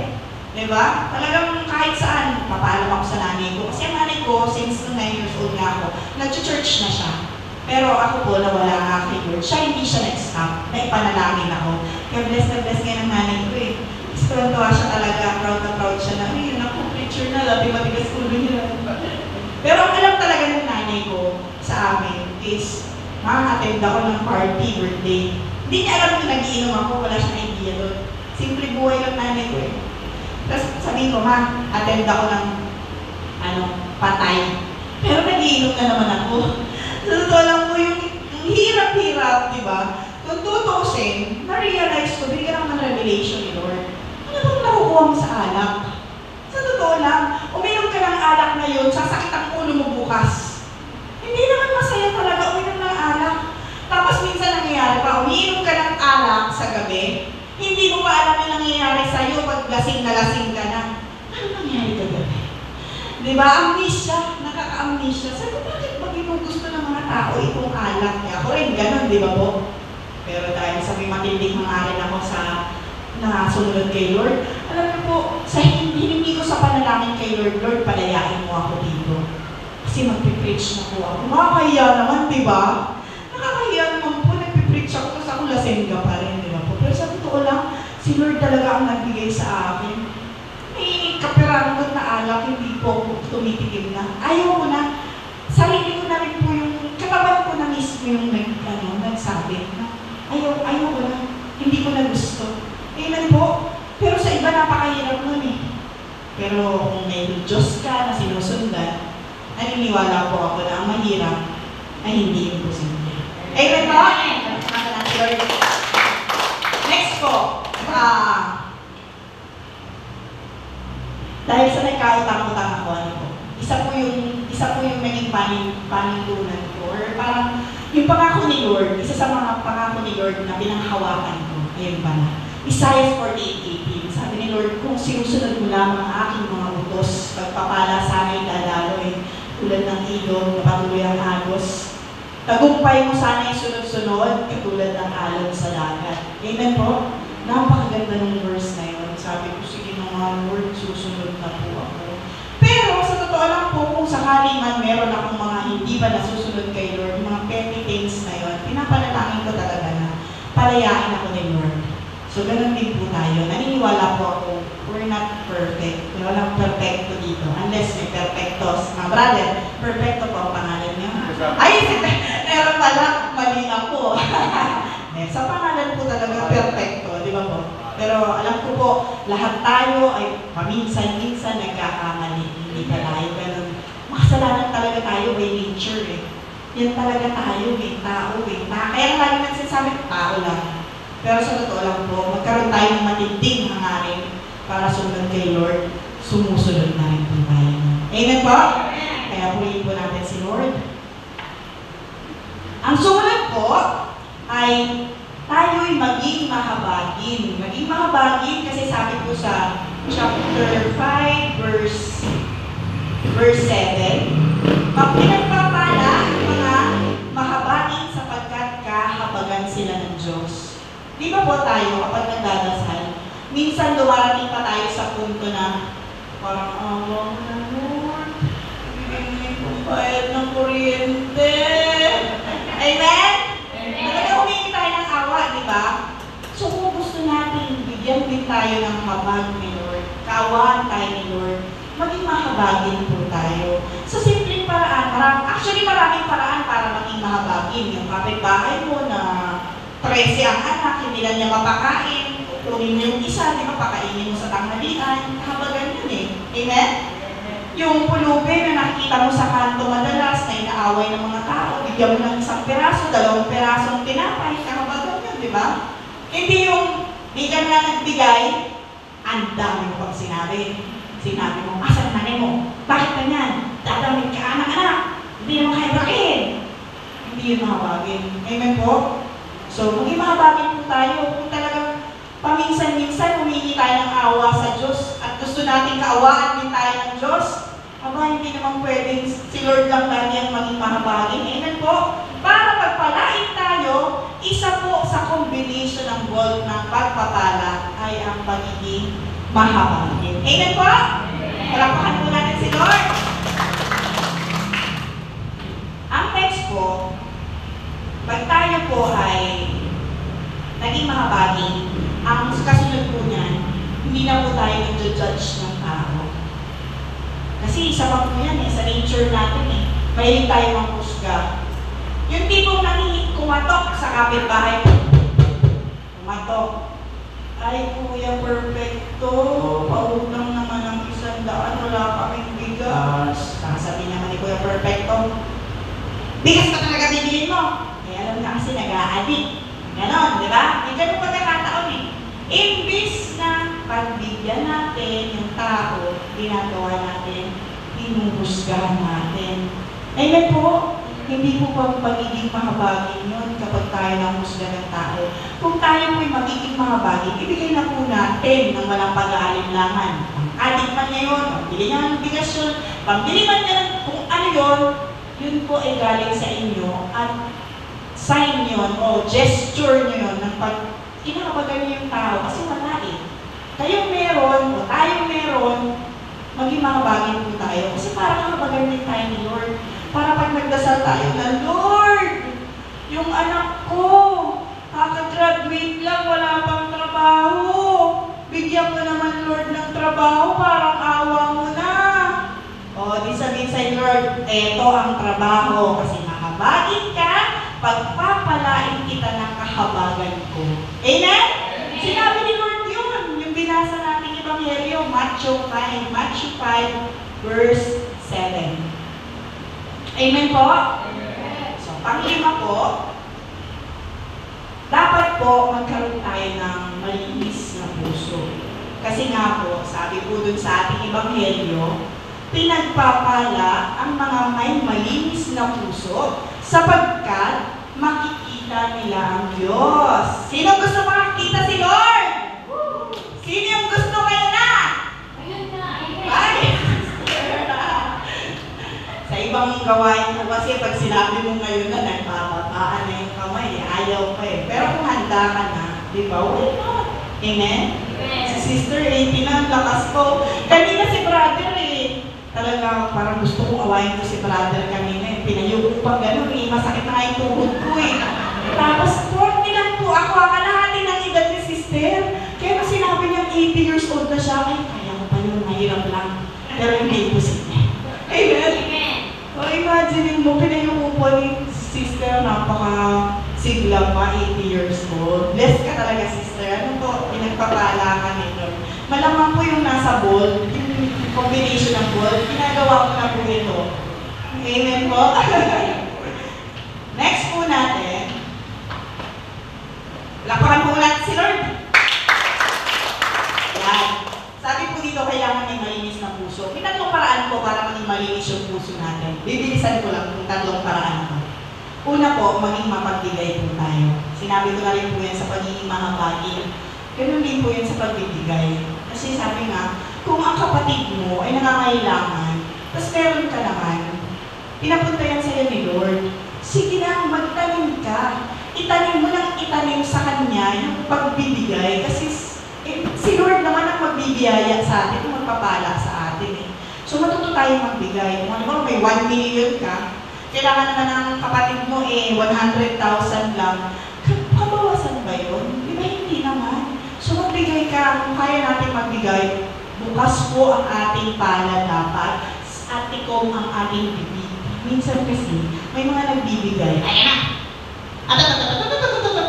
Diba? Talagang kahit saan, papaalam ako sa nanay ko. Kasi ang nanay ko, since 9 years old nga ako, nag-church na siya. Pero ako po, nawala nga kay Lord. Siya hindi siya nag-stop. Naipanalangin ako. Kaya bless nga ng nanay ko eh. Kasi tuwa siya talaga, proud na proud siya na, ay, naku, preacher na, labi matigas ulo niya. Pero ang alam talaga ng nanay ko sa amin is, ma-attend ako ng party, birthday. Hindi niya alam kung nag-iinom ako, wala siyang idea doon. Simple buhay ng nanay ko eh. Tapos sabihin ko, ma, attend ako ng patay. Pero nagiinom na naman ako. Sa totoo lang po yung hirap-hirap, di ba? Kung tutusin, na-realize ko, bigyan ako ng revelation ni Lord. Ano bang nakukuha mo sa alak? Sa totoo lang, uminom ka ng alak ngayon, sasakit ang ulo mo bukas. Hindi naman masaya talaga uminom ng alak. Tapos minsan nangyayari pa, umiinom ka ng alak sa gabi, hindi mo pa alam yung nangyayari sa'yo pag lasing na ka na. Ano nangyayari kagabi? Diba? Amnesia. Nakaka-amnesia. Sabi ko, bakit pag ito gusto ng mga tao itong alak niya? Ako rin ganun, di ba po? Pero dahil sa may matinding hangarin ako sa nasumunod kay Lord, alam niyo po, sa hindi ko sa panalangin kay Lord, Lord, palayain mo ako dito. Kasi magpipreach na po ako. Nakakahiya naman, di ba? Nakakahiya naman po, nagpipreach ako, tapos ako lasengga pa rin, di ba po? Pero sa totoo lang, si Lord talaga ang nagbigay sa akin. May kapiranon na alak, hindi po ako tumitikim na. Ayaw ko na. Sarili ko na rin po yung, katawan ko na mismo yung nagsabi na ayaw ko na. Hindi ko na gusto. Amen po. Pero sa iba napakahirap nun eh. Pero kung may Diyos ka na sinusundan, naniniwala po ako na ang mahirap ay hindi imposible. Amen po? Next po. Dahil sa nagkautang-utang ako, isa po yung naging panintunan ko. Or parang yung pangako ni Lord, isa sa mga pangako ni Lord na pinanghawakan ko, ayun ba na. Isaiah 48:18, sabi ni Lord, kung sinusunod mo lang ang aking mga utos, pagpapala sana'y dadaloy, tulad ng ilog na patuloy ang agos. Tagumpay mo sana'y sunod-sunod, katulad ng alon sa dagat. Amen po? Napakaganda ng verse na yun. Sabi ko, sige naman, Lord, susunod na po ako. Pero sa totoo lang po, kung sakali man meron akong mga hindi pa nasusunod kay Lord, mga petty things na yun, pinapanalangin ko talaga na palayain ako ni Lord. So, ganun din po tayo. Naniniwala po ako, we're not perfect. Walang perfecto dito. Unless may perfectos. Mga brother, perfecto po ang pangalan niya. Ay, meron pala, mali ako. Sa pangalan po talaga perfecto, di ba po? Pero alam ko po, lahat tayo ay paminsan-minsan nagkakamali. Hindi ka tayo ganun. Makasalanan talaga tayo by nature eh. Yan talaga tayo eh, tao eh. Kaya lagi nagsasabi, tao lang. Pero sa totoo lang po, magkaroon tayo ng matinding hangarin para sunod kay Lord, sumusunod na rin po tayo. Amen po? Kaya purihin po natin si Lord. Ang sumunod po ay tayo'y maging mahabagin. Maging mahabagin kasi sabi po sa chapter 5, verse 7, pinagpapala ang mga mahabagin sapagkat kahabagan sila ng Diyos. Di ba po tayo kapag nagdadasal, minsan dumarating pa tayo sa punto na parang, awang na Lord, ibigay kong bayad ng kuryente. Amen? Talaga humingi tayo ng awa, di ba? tayo ng habag ni Lord, kaawaan tayo ni Lord, maging mahabagin po tayo. Sa simpleng paraan, maraming paraan para maging mahabagin. Yung kapitbahay mo na 13 ang anak, hindi lang niya mapakain, kukunin mo yung isa, di ba, pakainin mo sa tanghalian, kahabagan yun eh. Amen? Yung pulubi na nakikita mo sa kanto madalas na inaaway ng mga tao, bigyan mo ng 1 piraso, 2 pirasong tinapay, kahabagan yun, di ba? Hindi yung di ka na nagbigay, ang dami mo pang sinabi. Sinabi mo, asan nanay mo? Bakit ganyan? Dadamit ka anak-anak. Hindi mo kaya bakin. Hindi yun mahabagin. Amen po? So, maging mahabagin po tayo. Kung talagang paminsan-minsan humingi tayo ng awa sa Diyos at gusto nating kaawaan din tayo ng Diyos, hindi naman pwedeng si Lord lang lagi ang maging mahabagin. Amen po? Para pagpalain tayo, isa po sa combination ng goal ng pagpapala ay ang pagiging mahabagin. Amen po? Palakpakan po natin si Lord. Ang next po, pag tayo po ay naging mahabagin, ang kasunod po niyan, hindi na po tayo nag-judge ng tao. Kasi isa pa po yan sa nature natin mahilig tayo manghusga. Yung tipong kumatok sa kapitbahay mo. Kumatok. Ay, kuya, perfecto. Pahuwag lang naman ang 100. Wala kaming bigas. Sasabihin naman ni kuya, perfecto. Bigas ka talaga bibilin mo. Alam na kasi nag-a-addict. Ganon, di ba? May ganun pagkakataon Imbis na pagbigyan natin yung tao, ginagawa natin, hinuhusgahan natin. Amen po? Hindi po pagiging mahabagin yun kapag tayo nanghusga ng tao. Kung tayo po'y magiging mahabagin, ibigay na po natin ng walang pag-aalinlangan. Adik man niya yun, pambili niya ng bigas yun, pambili man niya ng kung ano yun po ay galing sa inyo at sign yun o gesture nyo yun ng pag inahabagan niyo yung tao kasi wala Kayong meron o tayong meron, maging mahabagin po tayo. Kasi para mahabagan din tayo ni Lord. Para pag nagdasal tayo na, Lord, yung anak ko, kaka-graduate lang, wala pang trabaho. Bigyan mo naman, Lord, ng trabaho, parang awa mo na. O, di sabihin sa'yo, Lord, eto ang trabaho. Kasi mahabagin ka, pagpapalain kita ng kahabagan ko. Amen? Sinabi ni Lord yun. Yung binasa natin Ebanghelyo, Matthew 5 verse 7. Amen po? Amen. So, panglima po, dapat po magkaroon tayo ng malinis na puso. Kasi nga po, sabi po dun sa ating Ebanghelyo, pinagpapala ang mga may malinis na puso sapagkat makikita nila ang Diyos. Sino gusto makakita si Lord? Sino yung gusto kayo na? Ayun na, amen. Ay! Sa ibang gawain mo kasi pag sinabi mo ngayon na nagpapataan na yung kamay, ayaw pa Pero kung handa ka na, di ba? Why not? Amen? Si Sister 80 na, lakas ko. Kanina si brother talaga parang gusto kong awayin ko si brother kanina Pinayuko pa gano'n masakit na nga yung tuhod ko Tapos 40 lang po ako, kalahati ng edad ni Sister. Kaya nung sinabi niyang 80 years old na siya, ay kaya ko pa yun, mahirap lang. Pero hindi posible. Amen? So imagine mo, pinayuko po ni Sister, napaka-sigla pa, 80 years old. Bless ka talaga, Sister. Ano po, pinagpapala ka nito. Malamang po yung nasa bowl, yung combination ng bowl, ginagawa ko na po ito. Amen po? Next po natin, lapakan po natin si Lord. Yan. Sabi po dito, kailangan may malinis na puso. May tatlong paraan po para maging malinis yung puso natin. Bibilisan ko lang kung tatlong paraan po. Una po, maging mapagbigay po tayo. Sinabi ko na rin po yan sa pagiging mahabagin. Ganun din po yan sa pagbibigay. Kasi sabi nga, kung ang kapatid mo ay nangangailangan, tapos meron ka naman, pinapunta yan sa'yo ni Lord. Sige na, magtanim ka. Itanim mo ng itanim sa Kanya yung pagbibigay. Kasi si Lord naman ang magbibiyaya sa atin, magpapala sa atin So matuto tayo magbigay. Kung ano may 1 million ka, kailangan naman ng kapatid mo 100,000 lang. Kabawasan ba yun? Di ba hindi naman? So magbigay ka kaya kung kaya natin magbigay, bukas po ang ating palad dapat at tikom ang ating bibig. Minsan kasi, may mga nagbibigay, ayan na!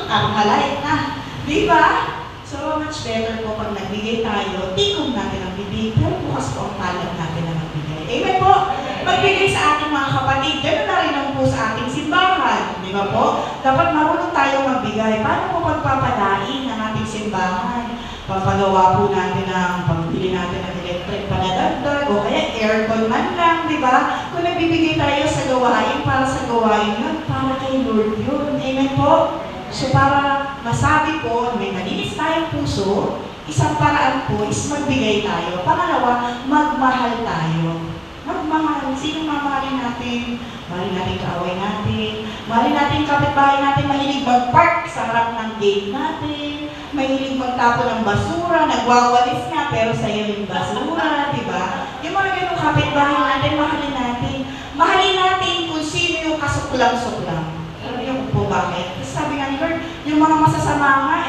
Ang halay na. Di ba? So much better po pag nagbigay tayo, tikom natin ang bibig, pero bukas po ang palad natin na magbigay. Amen po? Magbigay sa ating mga kapatid, gano'n na rin ang po sa ating simbahan. Di ba po? Dapat marunong tayo magbigay. Paano po pagpapalain ang ating simbahan? Papagawa po natin ang pambili natin ng electric panadagdag o kaya aircon man lang, di ba? Kung nagbibigay tayo sa gawain, para sa gawain yun, para kay Lord yun. Amen po? So para masabi po, may malinis tayong puso, isang paraan po is magbigay tayo. Pangalawa, magmahal tayo. Magmahal. Sino mamahalin natin? Mahalin natin kaaway natin. Mahalin natin kapitbahay natin. Mahilig mag-park sa harap ng gate natin. Mahilig magtapon ng basura. Nagwawalis nga pero sa'yo yung basura. Diba? Yung mga ganong kapitbahay natin, mahalin natin. Mahalin natin kung sino yung kasuklam-suklam. Alam niyo po bakit? Kasi sabi nga ni Lord, yung mga masasama nga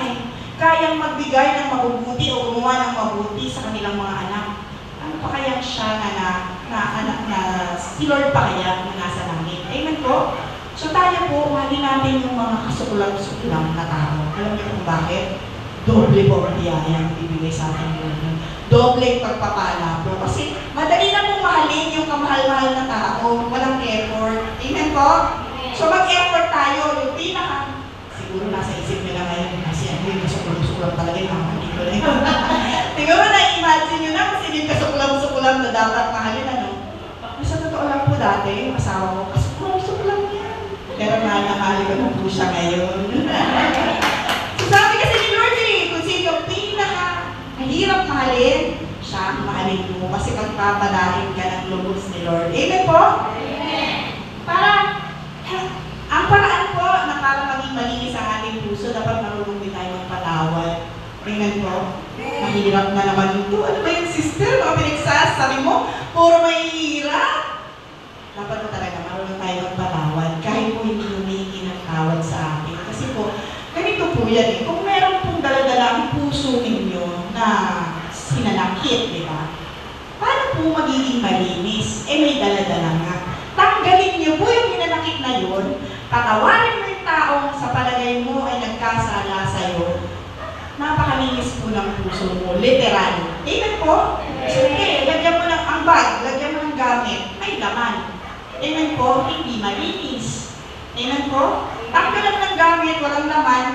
kayang magbigay ng mabubuti o gumawa ng mabuti sa kanilang mga anak. Ano pa kaya siya na si Lord pa kaya na nasa langit? Amen po? So tayo po, mahalin natin yung mga kasuklam-suklam na tao. Alam niyo kung bakit? Doble po ang biyaya ang ibigay sa ating Lord. Doble yung pagpapala po. Kasi madali na pong mahalin yung kamahal-mahal na tao. Walang effort. Amen po? So mag-effort tayo. Yung siguro nasa isip nila ngayon kasi ano yung kasuklam-suklam talaga yung mga dito na yun. Siguro na-imagine nyo na kasi yung kasuklam-suklam na dapat mahalin, ano? Sa totoo lang po dati, yung asawa ko, kasuklam-suklam yan. Pero mahal ko na po siya ngayon. So sabi kasi ni Lord kung sino yung pinaka-mahirap mahalin, siya ang mahalin mo kasi pagpapalain ka ng lubos ni Lord. Amen po? Amen. Ang paraan po na para maging malinis ang ating puso, dapat marunong din tayo magpatawad. Amen po? Mahirap na naman ito. Ano ba yung sister? Mga pinagsasabi mo? Puro mahihirap. Dapat po talaga marunong tayo magpatawad kahit po hindi humingi ng tawad sa atin. Kasi po, ganito po yan Kung meron pong daladala ang puso ninyo na sinanakit, di ba? Paano po magiging malinis? May daladala nga. Tanggalin niyo po yung hinanakit na yun, patawarin mo yung taong sa palagay mo ay nagkasala sa'yo, napakalinis po ng puso mo, literal. Amen po? Sige, lagyan mo ng ang bag, lagyan mo ng gamit, may laman. Amen po? Hindi malinis. Amen po? Tanggalan ng gamit, walang laman,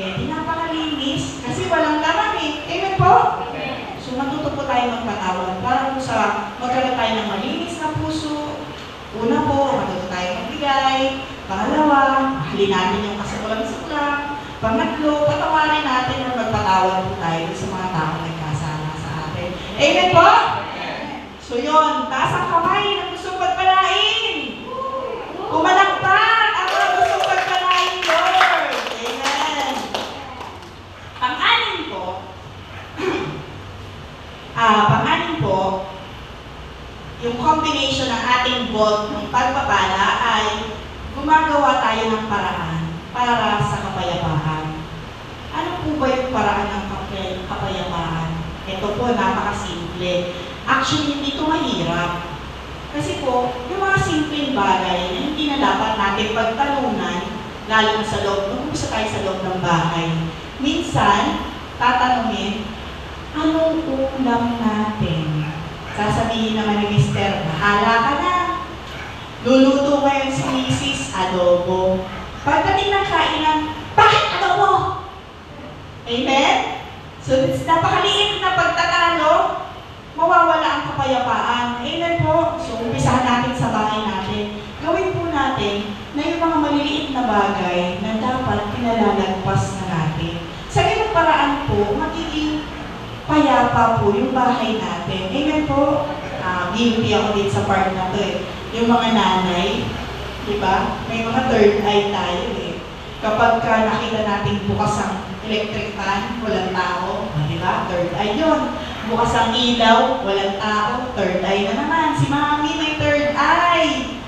di napakalinis, kasi walang laman Amen po? So matuto po tayo magpatawad para po sa magkaroon tayo ng malinis na puso. Una po, matuto tayo magbigay. Pangalawa, mahalin natin yung kasuklam-suklam. Pangatlo, patawarin natin at magpatawad po tayo sa mga tao na nagkasala sa atin. Amen po? So yun, taas ang kamay na gustong pagpalain. Pumalakpak ang mga gustong pagpalain, Lord. Amen. Pang-anim po, yung combination ng ating vote ng pagpapala ay gumagawa tayo ng paraan para sa kapayapaan. Ano po ba yung paraan ng kapayapaan? Ito po, napakasimple. Actually, hindi ito mahirap. Kasi po, yung mga simpleng bagay na hindi na dapat natin pagtalunan, lalo na sa loob, nung gusto tayo sa loob ng bahay. Minsan, tatanungin, anong ulam natin? Sasabihin naman ni Mister, bahala ka na. Luluto ngayon si Mrs. Adobo. Pagdating ng kainan, bakit adobo? Amen? So, napakaliit na pagtatalo, mawawala ang kapayapaan. Amen po? So, umpisahan natin sa bahay natin. Gawin po natin na yung mga maliliit na bagay na dapat pinalalagpas na natin. Sa ganung paraan po, magiging payapa po yung bahay natin. Amen po? Guilty ako din sa part na to Yung mga nanay, di ba? May mga third eye tayo Kapag nakita natin bukas ang electric fan, walang tao, di ba? Third eye yun. Bukas ang ilaw, walang tao, third eye na naman. Si mami may third eye.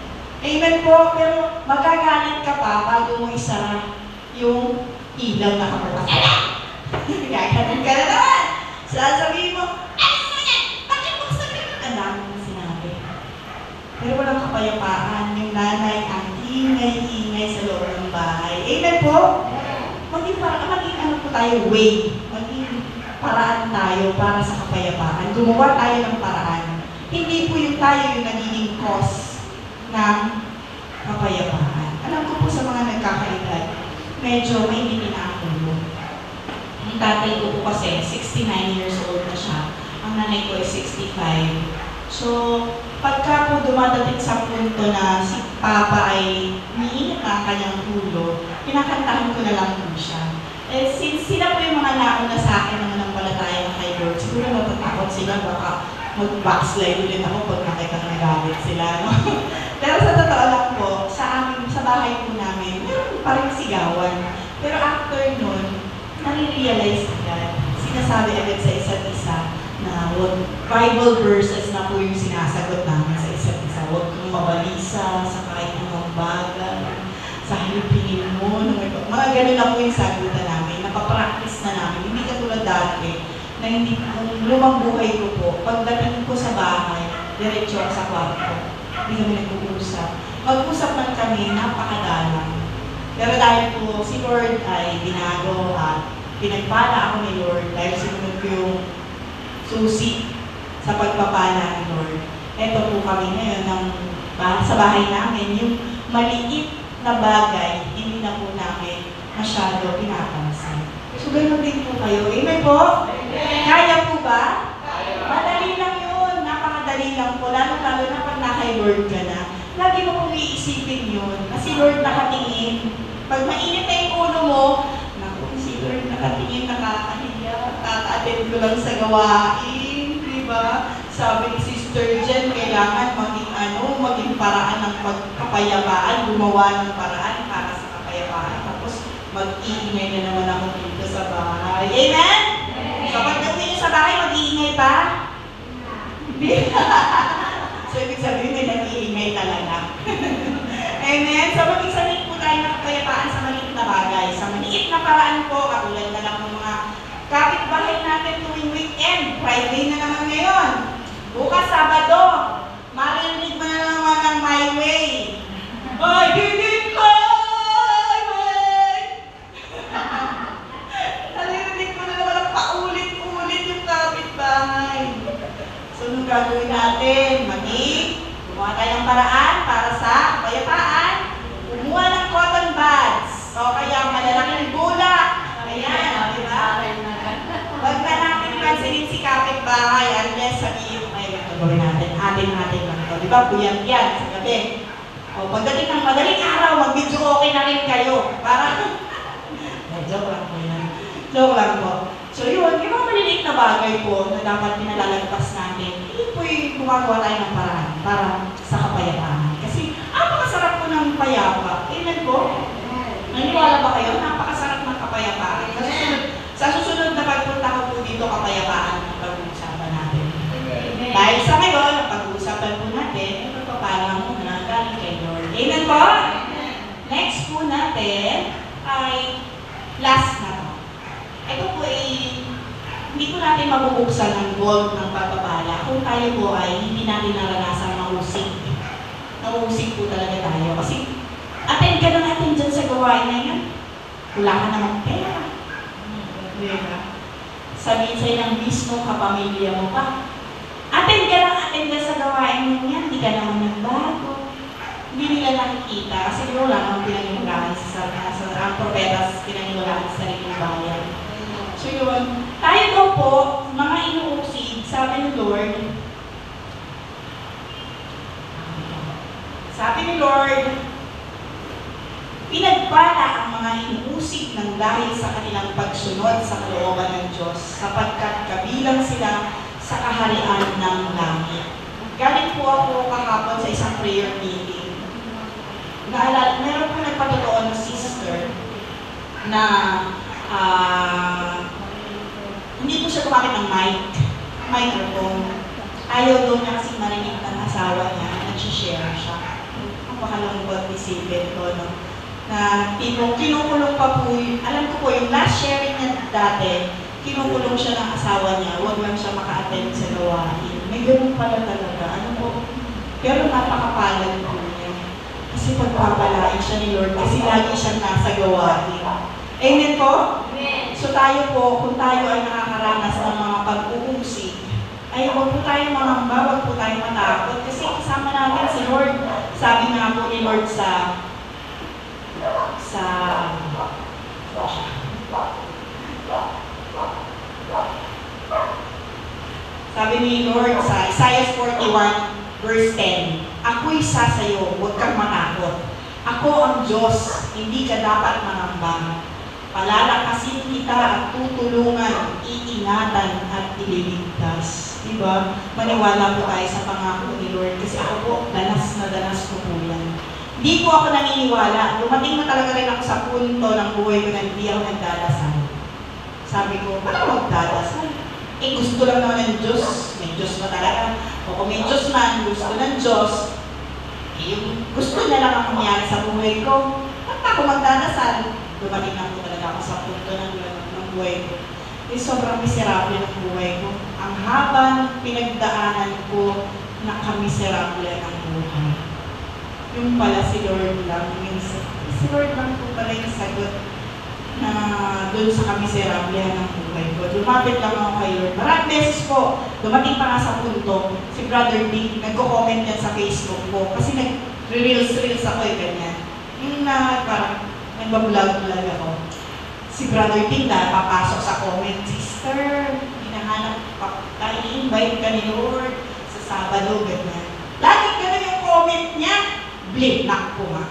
Amen po? Pero magagalit ka pa bago mo isara yung ilaw na kabukas. Gagalit ka na naman! Sasabihin mo, ano mo yan? Bakit mo sabi mo? Ang dami mong sinabi. Pero walang kapayapaan. Yung nanay ang ingay-ingay sa loob ng bahay. Amen po? Maging ano po tayo, way. Maging paraan tayo para sa kapayapaan. Gumawa tayo ng paraan. Hindi po yung tayo yung nagiging cause ng kapayapaan. Alam ko po sa mga nagkakaedad, medyo mainitin na ako mo. Ang tatay ko po kasi, 69 years old na siya. Ang nanay ko ay 65. So, pagka po dumadating sa punto na si Papa ay umiinit na ang kanyang ulo, pinakantahan ko na lang po siya. Eh, since sila po yung mga nauna sa akin ng nanampalataya na kay Lord, siguro matatakot sila, baka mag-backslide ulit ako pag nakita na nagalit sila. No? Pero sa totoo lang po, sa bahay po namin, meron pa rin sigawan. Pero after nun, nare-realize agad, sinasabi agad sa isa't isa na Bible verses na po yung sinasagot namin sa isa't isa. Huwag kang mabalisa sa kahit anong bagay, sa halipinin mo, mga ganun na po yung sagutan namin. Napapractice na namin. Hindi katulad dati, na hindi, kung lumang buhay ko po, pagdating ko sa bahay, diretso ako sa kwarto. Hindi kami nag-uusap. Mag-usap man kami, napakadalang. Pero dahil po si Lord ay binago at pinagpala ako ni Lord dahil sinunod ko yung susi sa pagpapala ni Lord. Ito po kami ngayon sa bahay namin, yung maliit na bagay, hindi na po namin masyado pinapansin. So, ganoon din po kayo. Amen po? Kaya po ba? Madali lang yun. Napakadali lang po. Lalo-lalo na pag naka Lord ka na. Lagi mo pong iisipin yun. Kasi Lord nakatingin. Pag mainit na yung ulo mo, naku, si Lord nakatingin, nakakahiya. Tata-attend ko lang sa gawain. Diba? Sabi ni Sister Jen, kailangan maging paraan ng pagkapayapaan, gumawa ng paraan para sa kapayapaan. Tapos, mag-iingay na naman ako dito sa bahay. Amen? So, pagdating nyo sa bahay, mag-iingay pa? Hindi. So, ibig sabihin, may nag-iingay talaga. Amen? So, mag-isalit po tayo ng kapayapaan sa maliit na bagay. Sa maliit na paraan po, katulad na lang ng mga kapitbahay natin tuwing weekend. Friday na naman ngayon. Bukas, Sabado. Marinig mo na naman ang My Way. I did it my way! Narinig mo na naman ang paulit-ulit yung kapitbahay. So, nung gagawin natin, gumawa tayo ng paraan para sa kapayapaan. Kumuha ng cotton buds. O kaya malalaking bulak. Ayan, di ba? Wag na natin pansinin si kapitbahay unless sabihin, ay, gagawin natin, atin lang ito. Di ba? Puyat yan sa gabi. O, pagdating ng madaling araw, mag-video okay na rin kayo. Para, joke lang po yan. Joke lang po. So yun, yung mga maliliit na bagay po na dapat pinalalagpas natin, yun po yung gumagawa tayo ng paraan para sa kapayapaan. Kasi, napakasarap po ng payapa. Amen po? Naniwala ba kayo? Napakasarap ng kapayapaan. Sa susunod na pagpunta ko po dito, kapayapaan ang pag-uusapan natin. Dahil sa ngayon, ang pag-uusapan po natin, ito pa parang muna galing kay Lord. Amen po? Next po natin ay last na to. Ito po ay hindi po natin mabubuksan ang gold ng pagpapala kung tayo po ay hindi natin naranasan mahusik. Nahusik po talaga tayo. Kasi attend ka ng attend dyan sa gawain na yan. Wala ka namang pera. Diba? Sabihin sa'yo ng mismo kapamilya mo pa. Attend ka sa gawain mo yan, hindi ka naman nagbago. Hindi nila nakikita kasi wala namang pinaniniwalaan ang propetas pinaniniwalaan sa sariling bayan. So yun, tayo daw po, mga inuusig, sabi ni Lord, pinagpala ang mga inuusig ng dahil sa kanilang pagsunod sa kalooban ng Diyos, sapagkat kabilang sila sa kaharian ng langit. Galing po ako kahapon sa isang prayer meeting. Naalala, meron po nagpatotoo ng sister na hindi po siya gumamit ng microphone. Ayaw daw niya kasi marinig ng asawa niya, nag-share siya. Ang pakalungkot isipin ko, no? Na tipong kinukulong pa po, alam ko po, yung last sharing niya dati, kinukulong siya ng asawa niya, huwag lang siya maka-attend sa gawain. May ganun pala talaga. Ano po? Pero napakapalad po niya. Kasi pagpapalain siya ni Lord kasi lagi siyang nasa gawain. Amen po? Amen. So tayo po, kung tayo ay nakakaranas ng mga pag-uusig, ay huwag po tayo mangamba, huwag po tayo matakot. Kasi kasama natin si Lord. Sabi nga po ni Lord sabi ni Lord sa Isaiah 41 verse 10, ako'y sasayo, huwag kang matakot. Ako ang Diyos, hindi ka dapat mangamba. Palalakasin kita at tutulungan, iingatan at ililigtas. Diba? Maniwala po tayo sa pangako ni Lord kasi ako po, danas na danas ko po yan. Hindi po ako naniniwala. Dumating na talaga rin ako sa punto ng buhay ko na hindi ako nagdadasal. Sabi ko, paano magdadasal? Eh, gusto lang naman ng Diyos. May Diyos na talaga. O kung may Diyos man, gusto ng Diyos, eh, yung gusto niya lang ang mangyari sa buhay ko. At ako magdadasal. Dumating na po talaga ako sa punto ng buhay ko. Eh, sobrang miserable ng buhay ko. Ang haba ng pinagdaanan ko, nakamiserable ang buhay. Yung pala si Lord lang. Si Lord lang po pala yung sagot na doon sa kamiserablehan ng buhay ko. Lumapit lang ako kay Lord. Maraming beses po, dumating pa nga sa punto, si Brother Dick, nagko-comment yan sa Facebook ko. Kasi nag-reels ako ganyan. Yung parang nagbablog-vlog ako. Si Brother Dick na papasok sa comment, Sister, hinahanap pa, i-invite ka ni Lord sa Sabado, ganyan. Laging gano'n yung comment niya. Blinak po nga.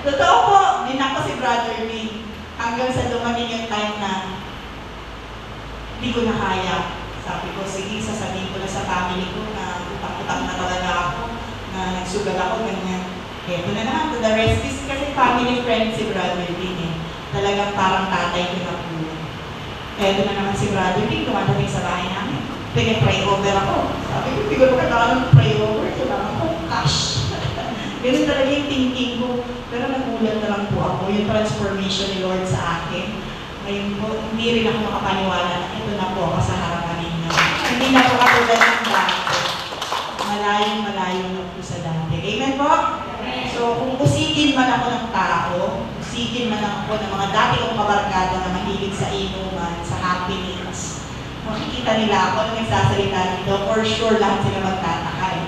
Totoo po, blinak ko si Brother Dick. Hanggang sa dumating yung time na hindi ko na kaya. Sabi ko, sige, sasabihin ko na sa family ko na utang-utang na talaga ako, na nagsugal ako, ganyan. Kaya ito na naman, to the rescue, kasi family friend si Brother Dick eh. Talagang parang tatay ko na po. Kaya ito na naman si Brother Dick, tumatating sa bahay namin. Pag-pray over ako. Sabi ko, hindi ko na kailangan ng pray over, kailangan ko cash. Ganun talaga yung thinking ko. Pero nagulat na lang po ako, yung transformation ni Lord sa akin. Ngayon po, hindi rin ako makapaniwala na ito na po ako sa harapan ninyo. Hindi na po katulad ng dati. Malayong-malayo na po sa dati. Amen po? So, kung usigin man ako ng tao, usigin man ako ng mga dati kong kabarkada na mahilig sa inuman, sa happenings, makikita nila ako na nagsasalita dito, for sure lahat sila magtataka eh.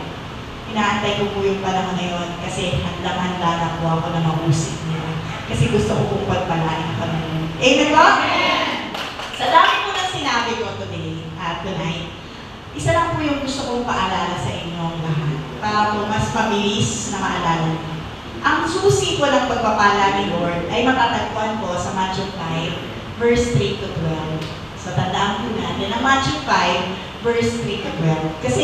Inaantay ko po yung panahon na yun kasi handang-handa na po ako na mausik nila. Kasi gusto ko pong pagpalain ako na yun. Amen po? Sa dami po ng sinabi ko today at tonight, isa lang po yung gusto kong paalala sa inyong lahat para po mas mabilis na maalala niyo. Ang susi po ng pagpapala ni Lord ay matatagpuan po sa Matthew 5, verse 3 to 12. So tandaan po natin ang Matthew 5, verse 3 to 12. Kasi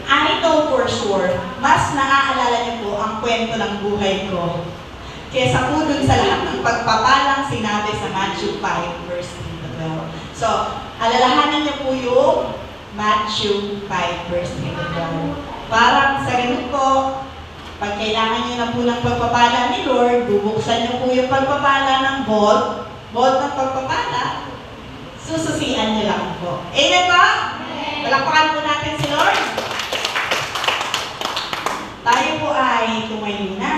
I know for sure, mas naaalala niyo po ang kwento ng buhay ko kaysa po dun sa lahat ng pagpapalang sinabi sa Matthew 5, verse 3 to 12. So, alalahanin niyo po yung Matthew 5, verse 3 to 12. Parang sa ganun po, pag kailangan niyo na po ng pagpapala ni Lord, bubuksan niyo po yung pagpapala ng vault ng pagpapala, sususian niyo lang po. Amen ba? Palakpakan po natin si Lord. Tayo po ay tumayo na.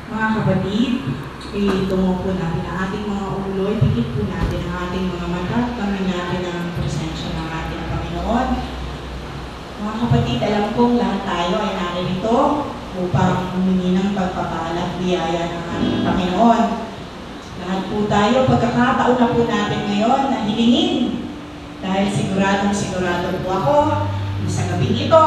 Mga kapatid, itungo po natin ang ating mga ulo, ipikit po natin ang ating mga mata, kami natin ang presensya ng ating Panginoon. Mga kapatid, alam kong lahat tayo ay naririto upang humingi ng pagpapala at biyaya ng ating Panginoon. Lahat po tayo, pagkakataon na po natin ngayon na hilingin. Dahil sigurado po ako, sa gabing ito,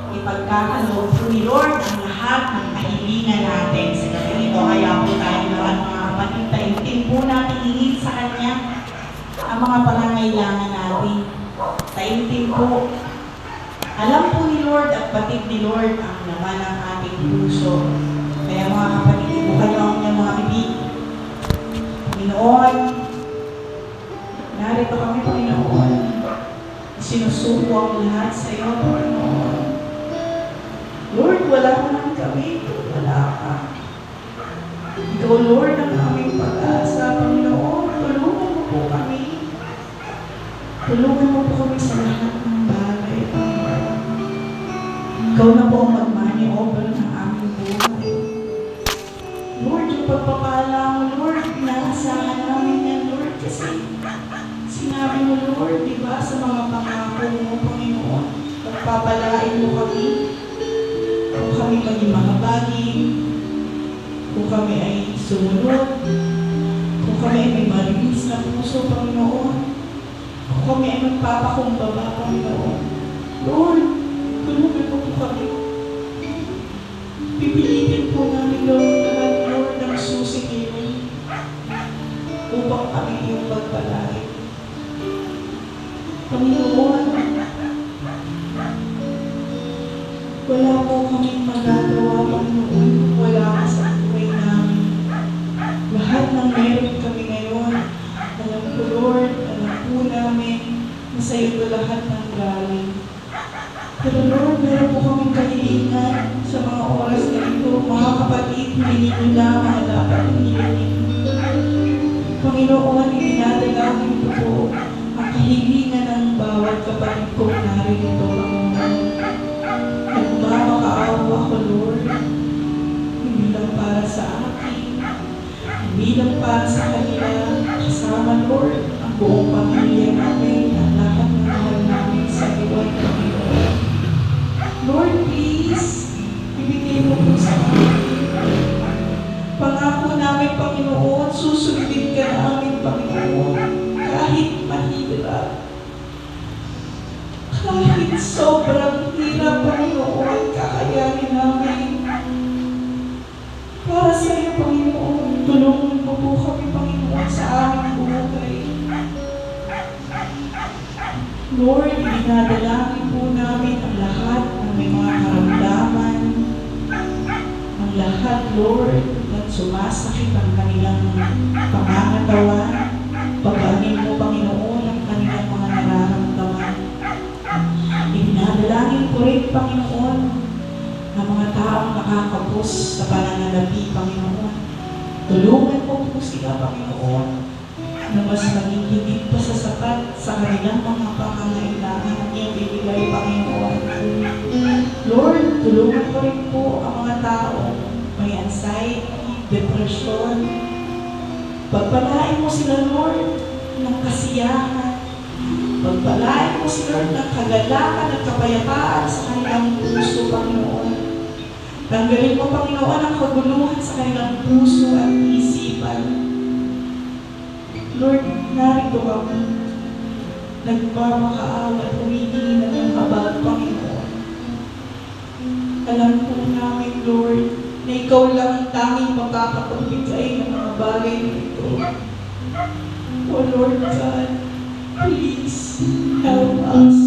ipagkakaloob po ni Lord ang lahat ng kahilingan natin sa gabing ito. Kaya po tayo lahat mga kapatid, taimtim po natin hingin sa Kanya ang mga pangangailangan natin. Taimtim po. Alam po ni Lord at batid ni Lord ang laman ng ating puso. Kaya mga kapatid, ibukan niyo ang inyong mga bibig. Ikaw, Lord, ang aming pag-asa. Panginoon, tulungan mo po kami. Tulungan mo po kami sa lahat ng bagay, Panginoon. Ikaw na po ang mag-maniover ng aming buhay. Lord, yung pagpapala mo, Lord, inaasahan namin yan, Lord, kasi sinabi mo, Lord, di ba, sa mga pangako mo, Panginoon, pagpapalain mo kami, kung kami maging mahabagin, kung kami ay sumunod, kung kami ay may malinis na puso, Panginoon, kung kami ay magpapakumbaba, Panginoon. Lord, tulungan mo po kami. Pipilitin po namin, Lord, ng susikirin upang kami iyong pagpalain. Panginoon, wala po kaming magagawa, Panginoon, wala ka sa buhay namin. Lahat ng meron kami ngayon, alam ko, Lord, alam po namin na sa iyo lahat ng galing. Pero Lord, meron po kaming kahilingan sa mga oras na ito. Mga kapatid, hindi nyo na mga dapat hilingin. Panginoon, itinadalangin ko po ang kahilingan ng bawat kapatid ko narito, Panginoon. Nagmamakaawa ko, Lord, hindi lang para sa akin, hindi lang para sa kanila, kasama, Lord, ang buong pamilya namin, ang lahat ng mahal namin sa iwan, Panginoon. Lord, please, ibigay mo po sa amin. Pangako namin, Panginoon, susundin ka namin, Panginoon, kahit mahirap. Kahit sobrang hirap, Panginoon, kakayanin namin. Para sa iyo, Panginoon, tulungan mo po kami, Panginoon, sa aming buhay. Lord, dinadalangin po namin ang lahat ng may mga karamdaman, ang lahat, Lord, na sumasakit ang kanilang pangangatawan. Pagaanin mo, Panginoon, ang kanilang mga nararamdaman. Dinadalangin ko rin, Panginoon, ang mga taong nakakapos sa pananalapi, Panginoon. Tulungan mo po sila, Panginoon, na mas maging higit pa sa sapat sa kanilang mga pangangailangan na iyong ibigay, Panginoon. Lord, tulungan ko rin po ang mga tao may anxiety, depression. Pagpalain mo sila, Lord, ng kasiyahan. Pagpalain mo sila ng kagalakan at kapayapaan sa kanilang puso, Panginoon. Tanggalin mo, Panginoon, ang kaguluhan sa kanilang puso at isipan. Lord, narito kami, nagmamakaawa at humihingi ng iyong habag, Panginoon. Alam po namin, Lord, na ikaw lang ang tanging makakapagbigay ng mga bagay na ito. O Lord God, please help us.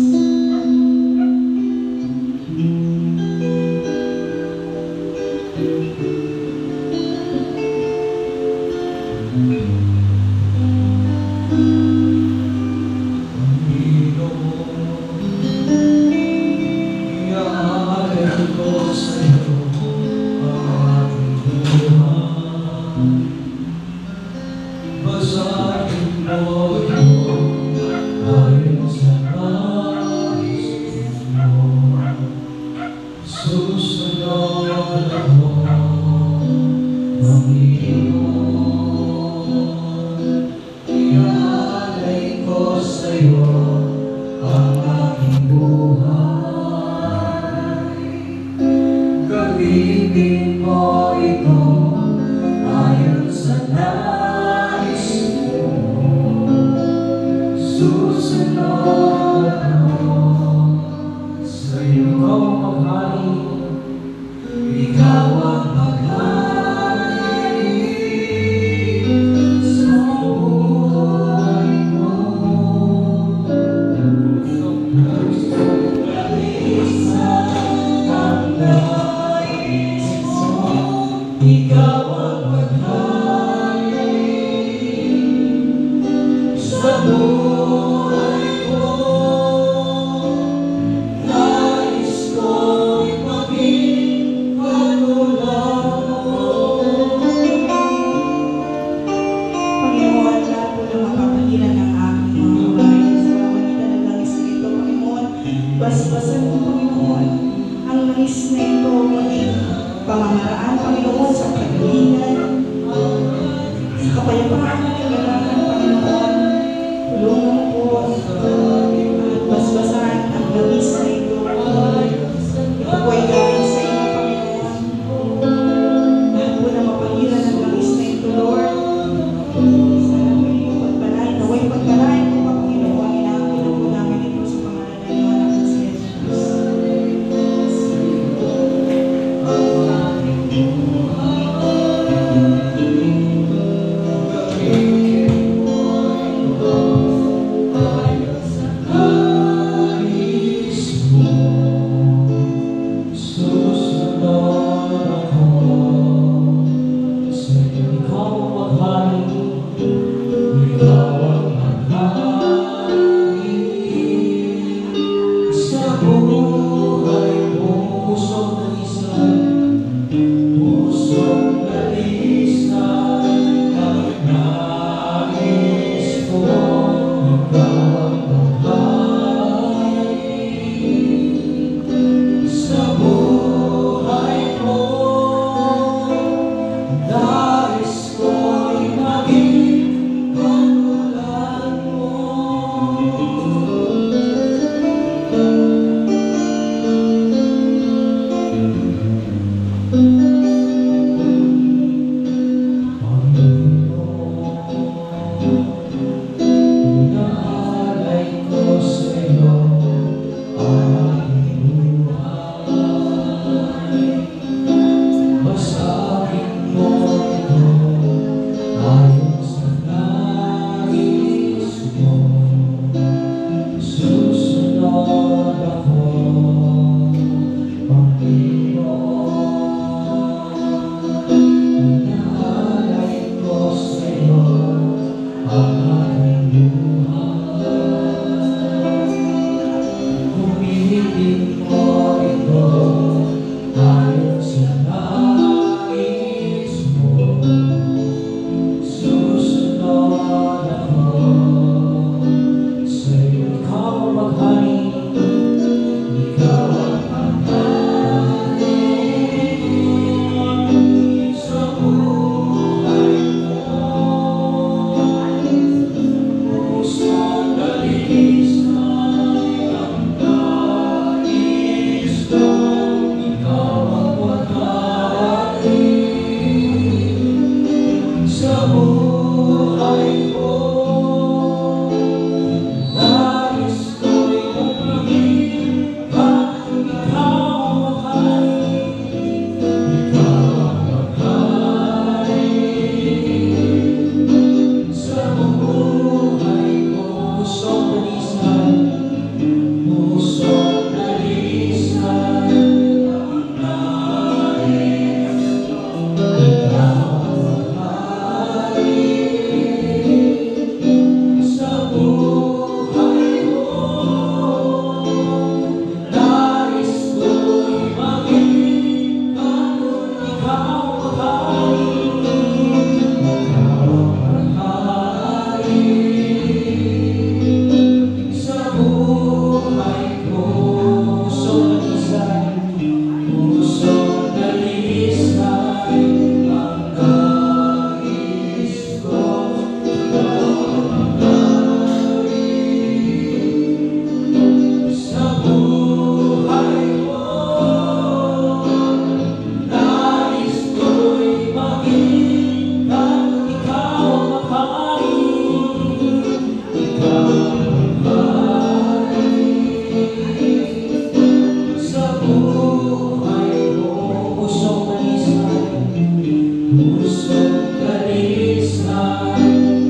Pusong kalisan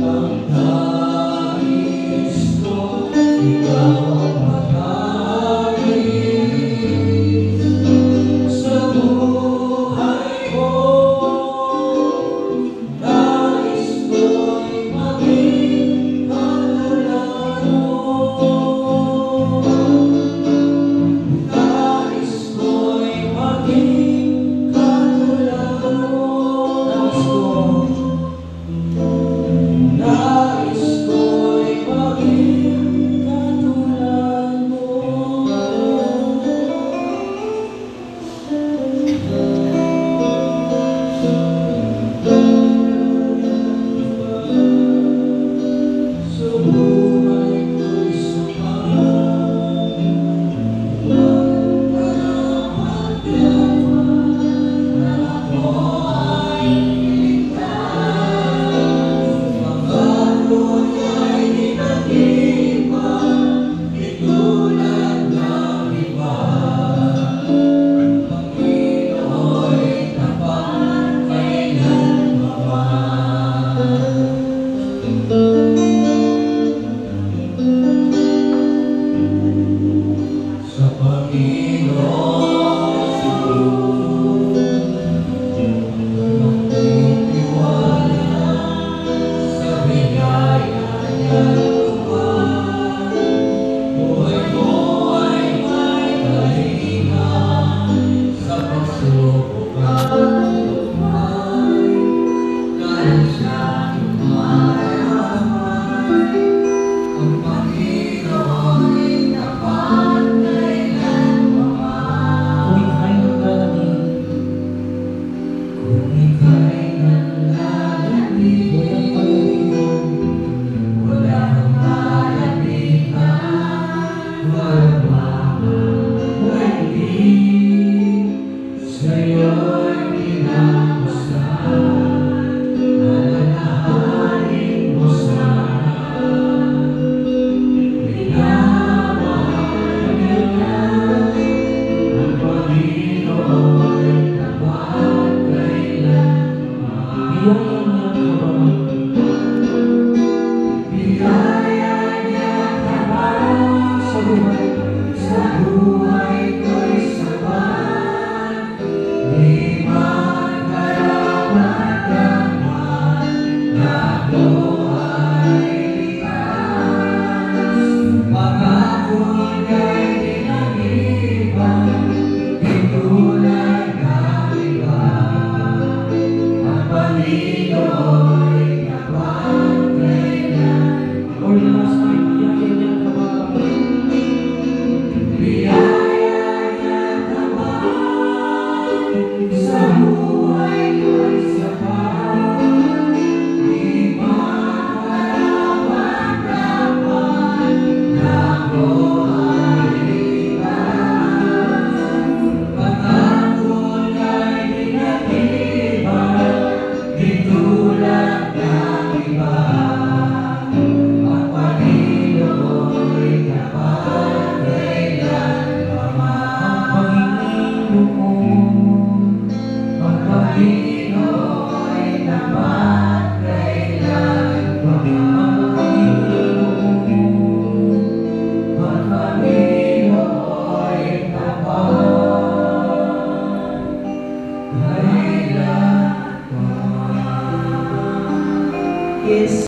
ang nais ko, ikaw ang maghangin sa buhay ko. Nais ko'y maging katulad mo. Nais ko'y maging katulad mo. Nais ko'y maging katulad mo. Sa buhay ko'y sumahan, na ako ay ligtas. Pangako niya'y di nag-iba, di tulad ng iba. Pangino'y tapat kailanman. Sa Panginoon magtitiwala, sa biyaya niya'y tuwan. Buhay ko ay may kalinga, sa pagsubok at tugmay. Dahil siya'y mayaman, ang Panginoon'y tapat kailanman. Kung ika'y nanlalambing, wala kang malapitan, walang mamamuhin. Sa'yo'y pinapasan, alalahanin mo sana. Minamahal niya ang Panginoon tapat kailanman. Biyaya niya habang sa buhay ko'y sapat. Di magkarapat-dapat na ako ay likas. Pangako niya'y di nag-iba, di tulad ng iba. Ang Panginoon